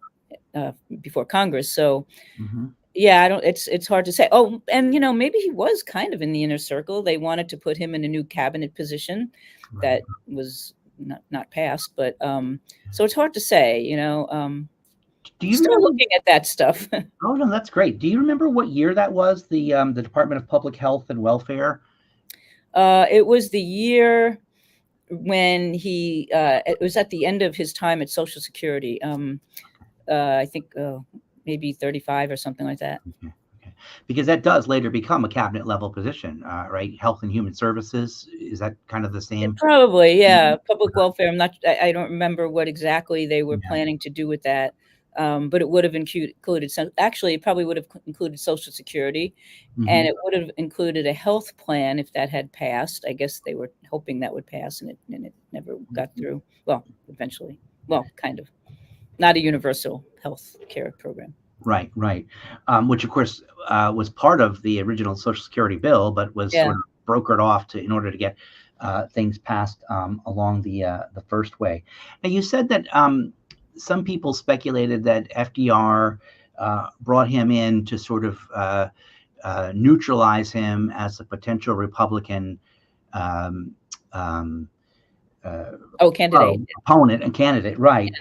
S2: before Congress. So
S1: Mm-hmm.
S2: yeah, it's hard to say. Oh, and maybe he was kind of in the inner circle. They wanted to put him in a new cabinet position
S1: Right.
S2: that was not passed, but so it's hard to say,
S1: Do you
S2: still
S1: remember?
S2: looking at that stuff.
S1: Oh no, that's great. Do you remember what year that was? The Department of Public Health and Welfare.
S2: It was the year when it was at the end of his time at Social Security. I think maybe 35 or something like that.
S1: Okay. Because that does later become a cabinet level position, right? Health and Human Services, is that kind of the same?
S2: Probably, yeah. Public welfare. I don't remember what exactly they were
S1: Yeah.
S2: planning to do with that. But it would have included actually it probably would have included Social Security, and it would have included a health plan if that had passed. I guess they were hoping that would pass, and it never got through. Well, eventually. Well, kind of. Not a universal health care program.
S1: Right. Which of course was part of the original Social Security bill, but was sort of brokered off in order to get things passed along the first way. Now, you said that some people speculated that FDR brought him in to sort of neutralize him as a potential Republican
S2: candidate.
S1: Opponent and candidate, right?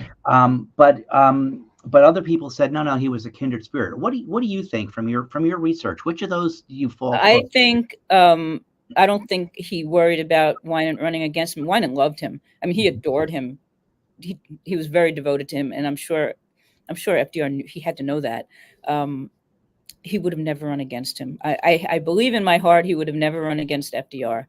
S1: But other people said no, he was a kindred spirit. What do you think from your research? Which of those do you fall?
S2: I think I don't think he worried about Winant running against him. Winant loved him. I mean, he adored him. He was very devoted to him, and I'm sure FDR knew, he had to know that. He would have never run against him. I believe in my heart he would have never run against FDR.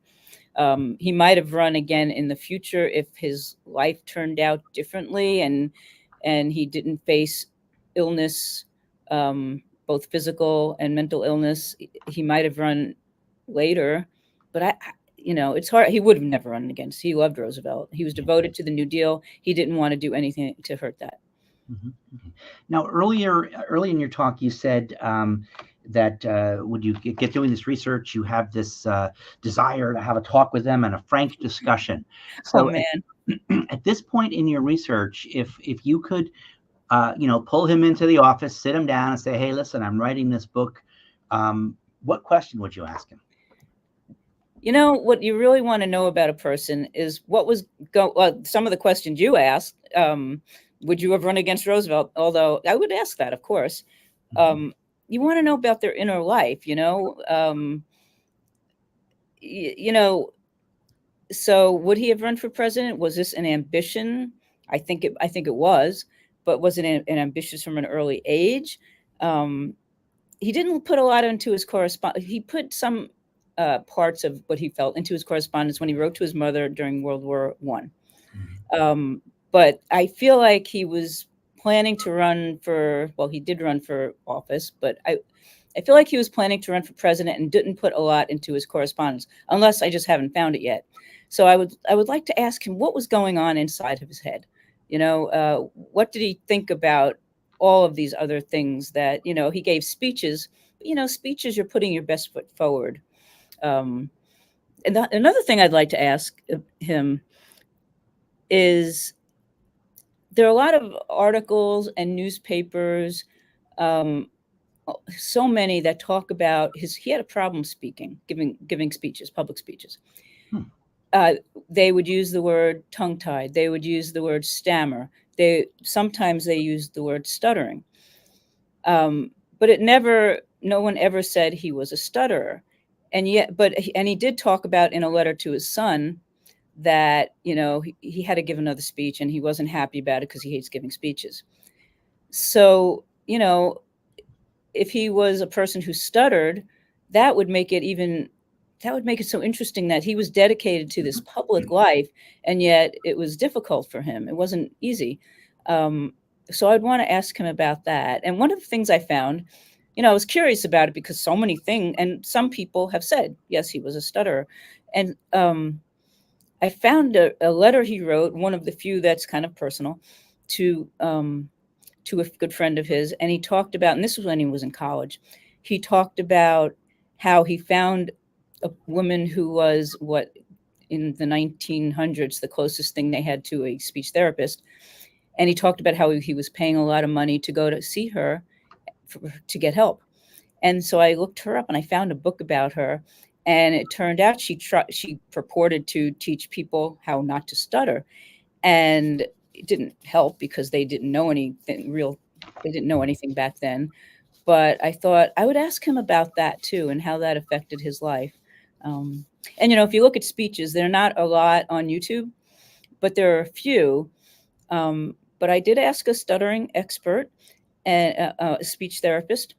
S2: He might have run again in the future if his life turned out differently and he didn't face illness, both physical and mental illness. He might have run later, but it's hard. He would have never run against. He loved Roosevelt. He was devoted to the New Deal. He didn't want to do anything to hurt that.
S1: Now, early in your talk, you said that when you get doing this research, you have this desire to have a talk with them and a frank discussion. So,
S2: oh man!
S1: At this point in your research, if you could, pull him into the office, sit him down, and say, "Hey, listen, I'm writing this book," what question would you ask him?
S2: What you really want to know about a person is what was some of the questions you asked. Would you have run against Roosevelt? Although I would ask that, of course. You want to know about their inner life, So would he have run for president? Was this an ambition? I think it was, but was it an ambitious from an early age? He didn't put a lot into his correspondence. He put some parts of what he felt into his correspondence when he wrote to his mother during World War I. But I feel like he was planning to run for, he did run for office, but I feel like he was planning to run for president and didn't put a lot into his correspondence, unless I just haven't found it yet. So I would like to ask him what was going on inside of his head. What did he think about all of these other things that, he gave speeches. Speeches, you're putting your best foot forward. And another thing I'd like to ask him is, there are a lot of articles and newspapers, so many that talk about he had a problem speaking, giving speeches, public speeches. They would use the word tongue-tied. They would use the word stammer. Sometimes they used the word stuttering. But no one ever said he was a stutterer. And he did talk about in a letter to his son that, he had to give another speech and he wasn't happy about it because he hates giving speeches. So, if he was a person who stuttered, that would make it so interesting that he was dedicated to this public life, and yet it was difficult for him. It wasn't easy. So I'd want to ask him about that. And one of the things I found, I was curious about it because so many things, and some people have said, yes, he was a stutterer. And I found a letter he wrote, one of the few that's kind of personal, to a good friend of his. And he talked about, and this was when he was in college, he talked about how he found a woman who was in the 1900s, the closest thing they had to a speech therapist. And he talked about how he was paying a lot of money to go to see her to get help. And so I looked her up and I found a book about her. And it turned out she purported to teach people how not to stutter. And it didn't help because they didn't know anything they didn't know anything back then. But I thought I would ask him about that too and how that affected his life. And, if you look at speeches, they're not a lot on YouTube, but there are a few. But I did ask a stuttering expert and a speech therapist,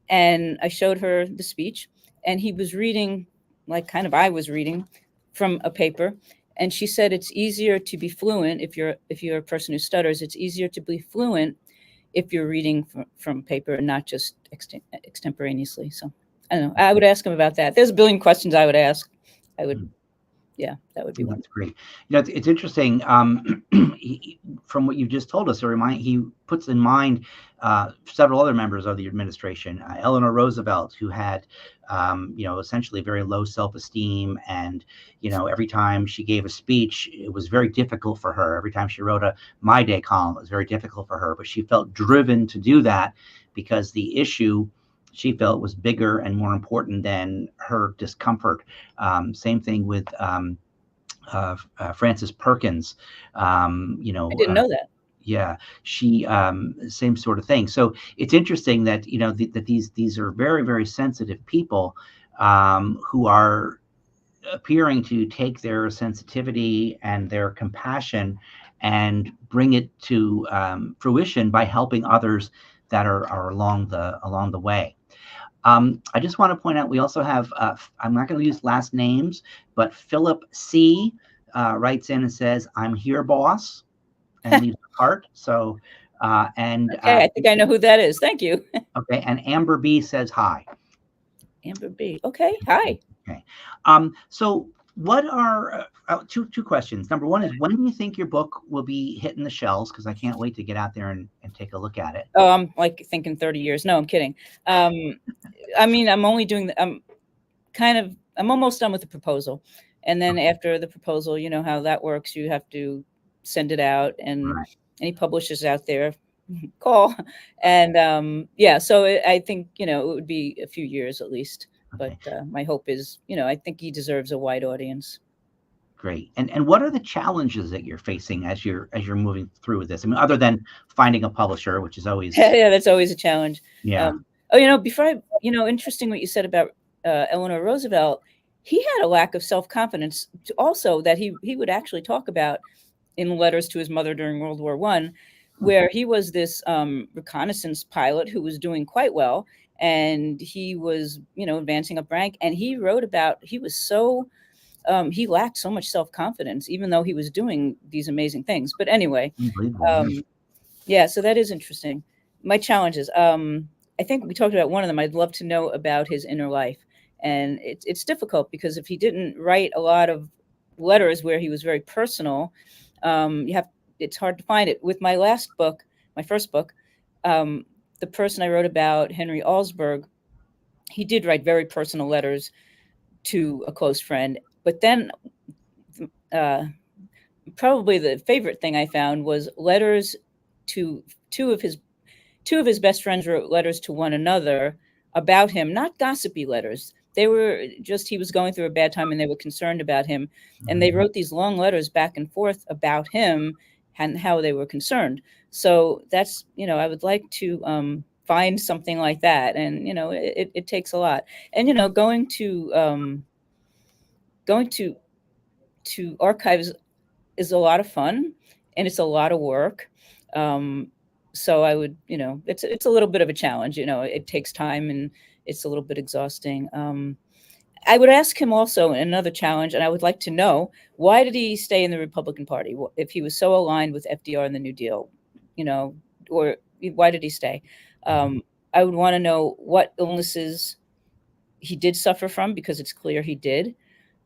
S2: and I showed her the speech, and he was reading like kind of I was reading from a paper. And she said it's easier to be fluent if you're a person who stutters. It's easier to be fluent if you're reading from paper and not just extemporaneously. So I don't know. I would ask him about that. There's a billion questions I would ask. Yeah, that would be one.
S1: That's great. It's interesting. From what you've just told us, he puts in mind several other members of the administration. Eleanor Roosevelt, who had, essentially very low self-esteem, and every time she gave a speech, it was very difficult for her. Every time she wrote a My Day column, it was very difficult for her. But she felt driven to do that because the issue she felt was bigger and more important than her discomfort. Same thing with Frances Perkins.
S2: I didn't know that.
S1: Yeah, she same sort of thing. So it's interesting that that these are very, very sensitive people who are appearing to take their sensitivity and their compassion and bring it to fruition by helping others that are along the way. I just want to point out we also have, I'm not going to use last names, but Philip C. Writes in and says, "I'm here, boss," and leaves a heart. So, and
S2: okay, I think I know who that is. Thank you.
S1: Okay, and Amber B says hi.
S2: Amber B. Okay, hi.
S1: Okay, so what are two questions? Number one is, when do you think your book will be hitting the shelves? Because I can't wait to get out there and take a look at it.
S2: Oh, I'm like thinking 30 years. No, I'm kidding. I mean, I'm almost done with the proposal. And then after the proposal, you know how that works. You have to send it out, and any publishers out there call. And so I think, it would be a few years at least. Okay. But my hope is, I think he deserves a wide audience.
S1: Great. And what are the challenges that you're facing as you're moving through this? I mean, other than finding a publisher, which is always
S2: that's always a challenge.
S1: Yeah.
S2: Interesting what you said about Eleanor Roosevelt. He had a lack of self-confidence also that he would actually talk about in letters to his mother during World War I, where he was this reconnaissance pilot who was doing quite well, and he was, advancing up rank. And he wrote about, he was so, he lacked so much self-confidence, even though he was doing these amazing things. But anyway, so that is interesting. My challenges, I think we talked about one of them. I'd love to know about his inner life. And it's difficult because if he didn't write a lot of letters where he was very personal, it's hard to find it. With my first book, the person I wrote about, Henry Alsberg, he did write very personal letters to a close friend. But then probably the favorite thing I found was letters to two of his best friends wrote letters to one another about him, not gossipy letters. They were just, he was going through a bad time and they were concerned about him. And they wrote these long letters back and forth about him and how they were concerned. So that's, I would like to find something like that. And, it takes a lot. And, going to archives is a lot of fun and it's a lot of work. So I would, it's a little bit of a challenge, it takes time and it's a little bit exhausting. I would ask him also another challenge, and I would like to know, why did he stay in the Republican Party? If he was so aligned with FDR and the New Deal, or why did he stay? I would want to know what illnesses he did suffer from, because it's clear he did.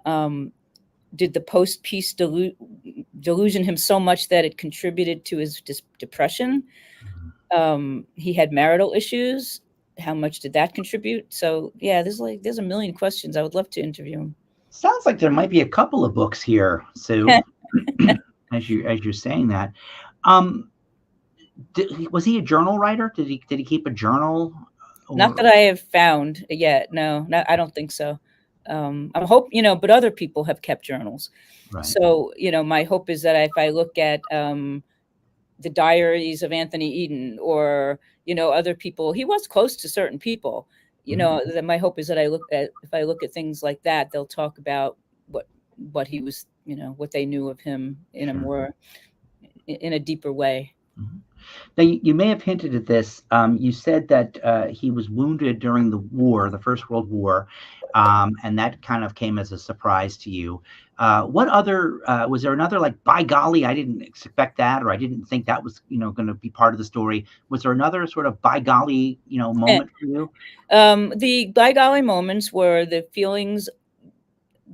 S2: Did the post-peace delusion him so much that it contributed to his depression? He had marital issues. How much did that contribute? So yeah, there's a million questions. I would love to interview him.
S1: Sounds like there might be a couple of books here, Sue, as you're saying that. Was he a journal writer? Did he keep a journal?
S2: Not that I have found yet. No, I don't think so. I hope, but other people have kept journals.
S1: Right.
S2: So, my hope is that if I look at the diaries of Anthony Eden or, other people, he was close to certain people, that my hope is that if I look at things like that, they'll talk about what he was, what they knew of him in a deeper way.
S1: Mm-hmm. Now, you may have hinted at this. You said that he was wounded during the war, the First World War, and that kind of came as a surprise to you. What other, was there another, like, by golly, I didn't expect that, or I didn't think that was, going to be part of the story? Was there another sort of by golly, moment for you?
S2: The by golly moments were the feelings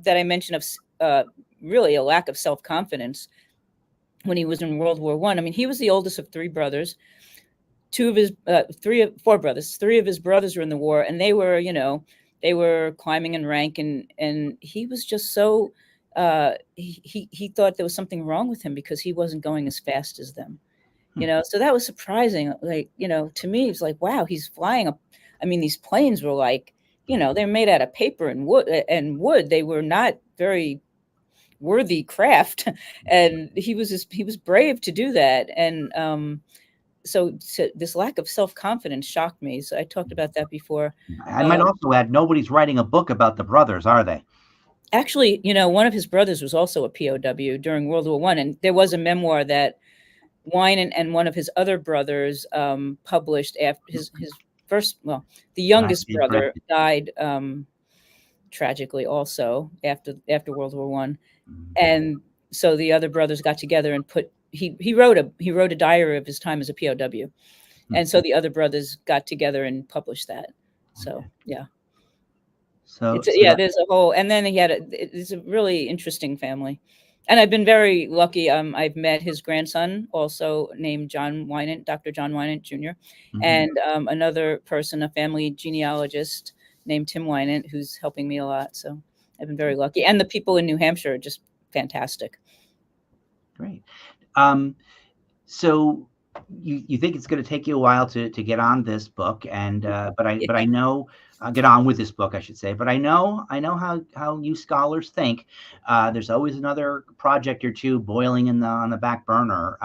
S2: that I mentioned of really a lack of self-confidence when he was in World War I. I mean, he was the oldest of three brothers. Four brothers. Three of his brothers were in the war, and they were climbing in rank, and he was just so he thought there was something wrong with him because he wasn't going as fast as them. So that was surprising. Like, to me, it's like, wow, he's flying up. I mean, these planes were like, they're made out of paper and wood. They were not very worthy craft, and he was brave to do that. And so this lack of self-confidence shocked me. So I talked about that before.
S1: I might also add, nobody's writing a book about the brothers, are they?
S2: Actually, one of his brothers was also a POW during World War I, and there was a memoir that Winant and one of his other brothers published after his first. Well, the youngest brother died tragically also after World War I, and so the other brothers got together and he wrote a diary of his time as a POW, and so the other brothers got together and published that. So yeah. So there's a whole, and then it's a really interesting family, and I've been very lucky. I've met his grandson, also named John Winant, Dr. John Winant Jr., and another person, a family genealogist named Tim Winant, who's helping me a lot. So I've been very lucky, and the people in New Hampshire are just fantastic.
S1: Great. So you think it's going to take you a while to get on this book, and but I know get on with this book, I should say. But I know how you scholars think. There's always another project or two boiling on the back burner.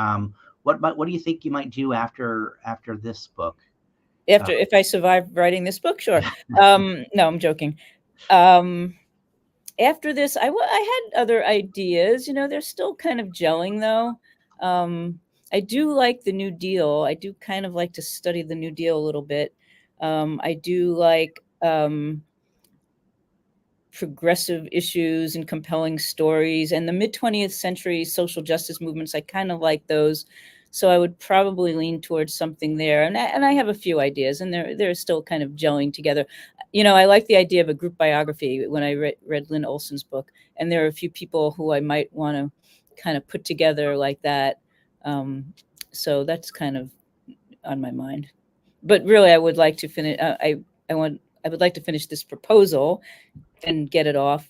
S1: What do you think you might do after this book?
S2: If I survive writing this book, sure. No, I'm joking. After this, I had other ideas. They're still kind of gelling, though. I do like the New Deal. I do kind of like to study the New Deal a little bit. I do like progressive issues and compelling stories, and the mid-20th century social justice movements. I kind of like those. So I would probably lean towards something there. And I have a few ideas, and they're still kind of gelling together. I like the idea of a group biography when I read Lynn Olson's book, and there are a few people who I might want to kind of put together like that. So that's kind of on my mind. But really, I would like to finish. I would like to finish this proposal and get it off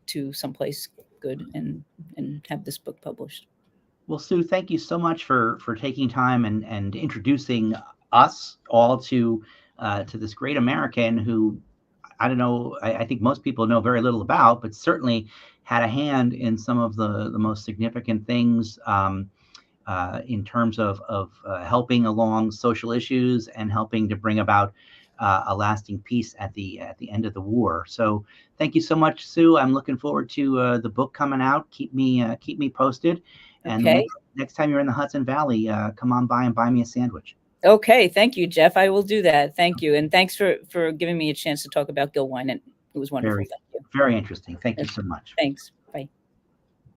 S2: to someplace good and have this book published.
S1: Well, Sue, thank you so much for taking time and introducing us all to this great American who, I don't know, I think most people know very little about, but certainly had a hand in some of the most significant things in terms of helping along social issues and helping to bring about a lasting peace at the end of the war. So thank you so much, Sue. I'm looking forward to the book coming out. Keep me posted. And
S2: okay.
S1: Next time you're in the Hudson Valley, come on by and buy me a sandwich.
S2: Okay. Thank you, Jeff. I will do that. Thank you. And thanks for giving me a chance to talk about Gil Winant. It was wonderful.
S1: Very interesting. Thank you so much.
S2: Thanks.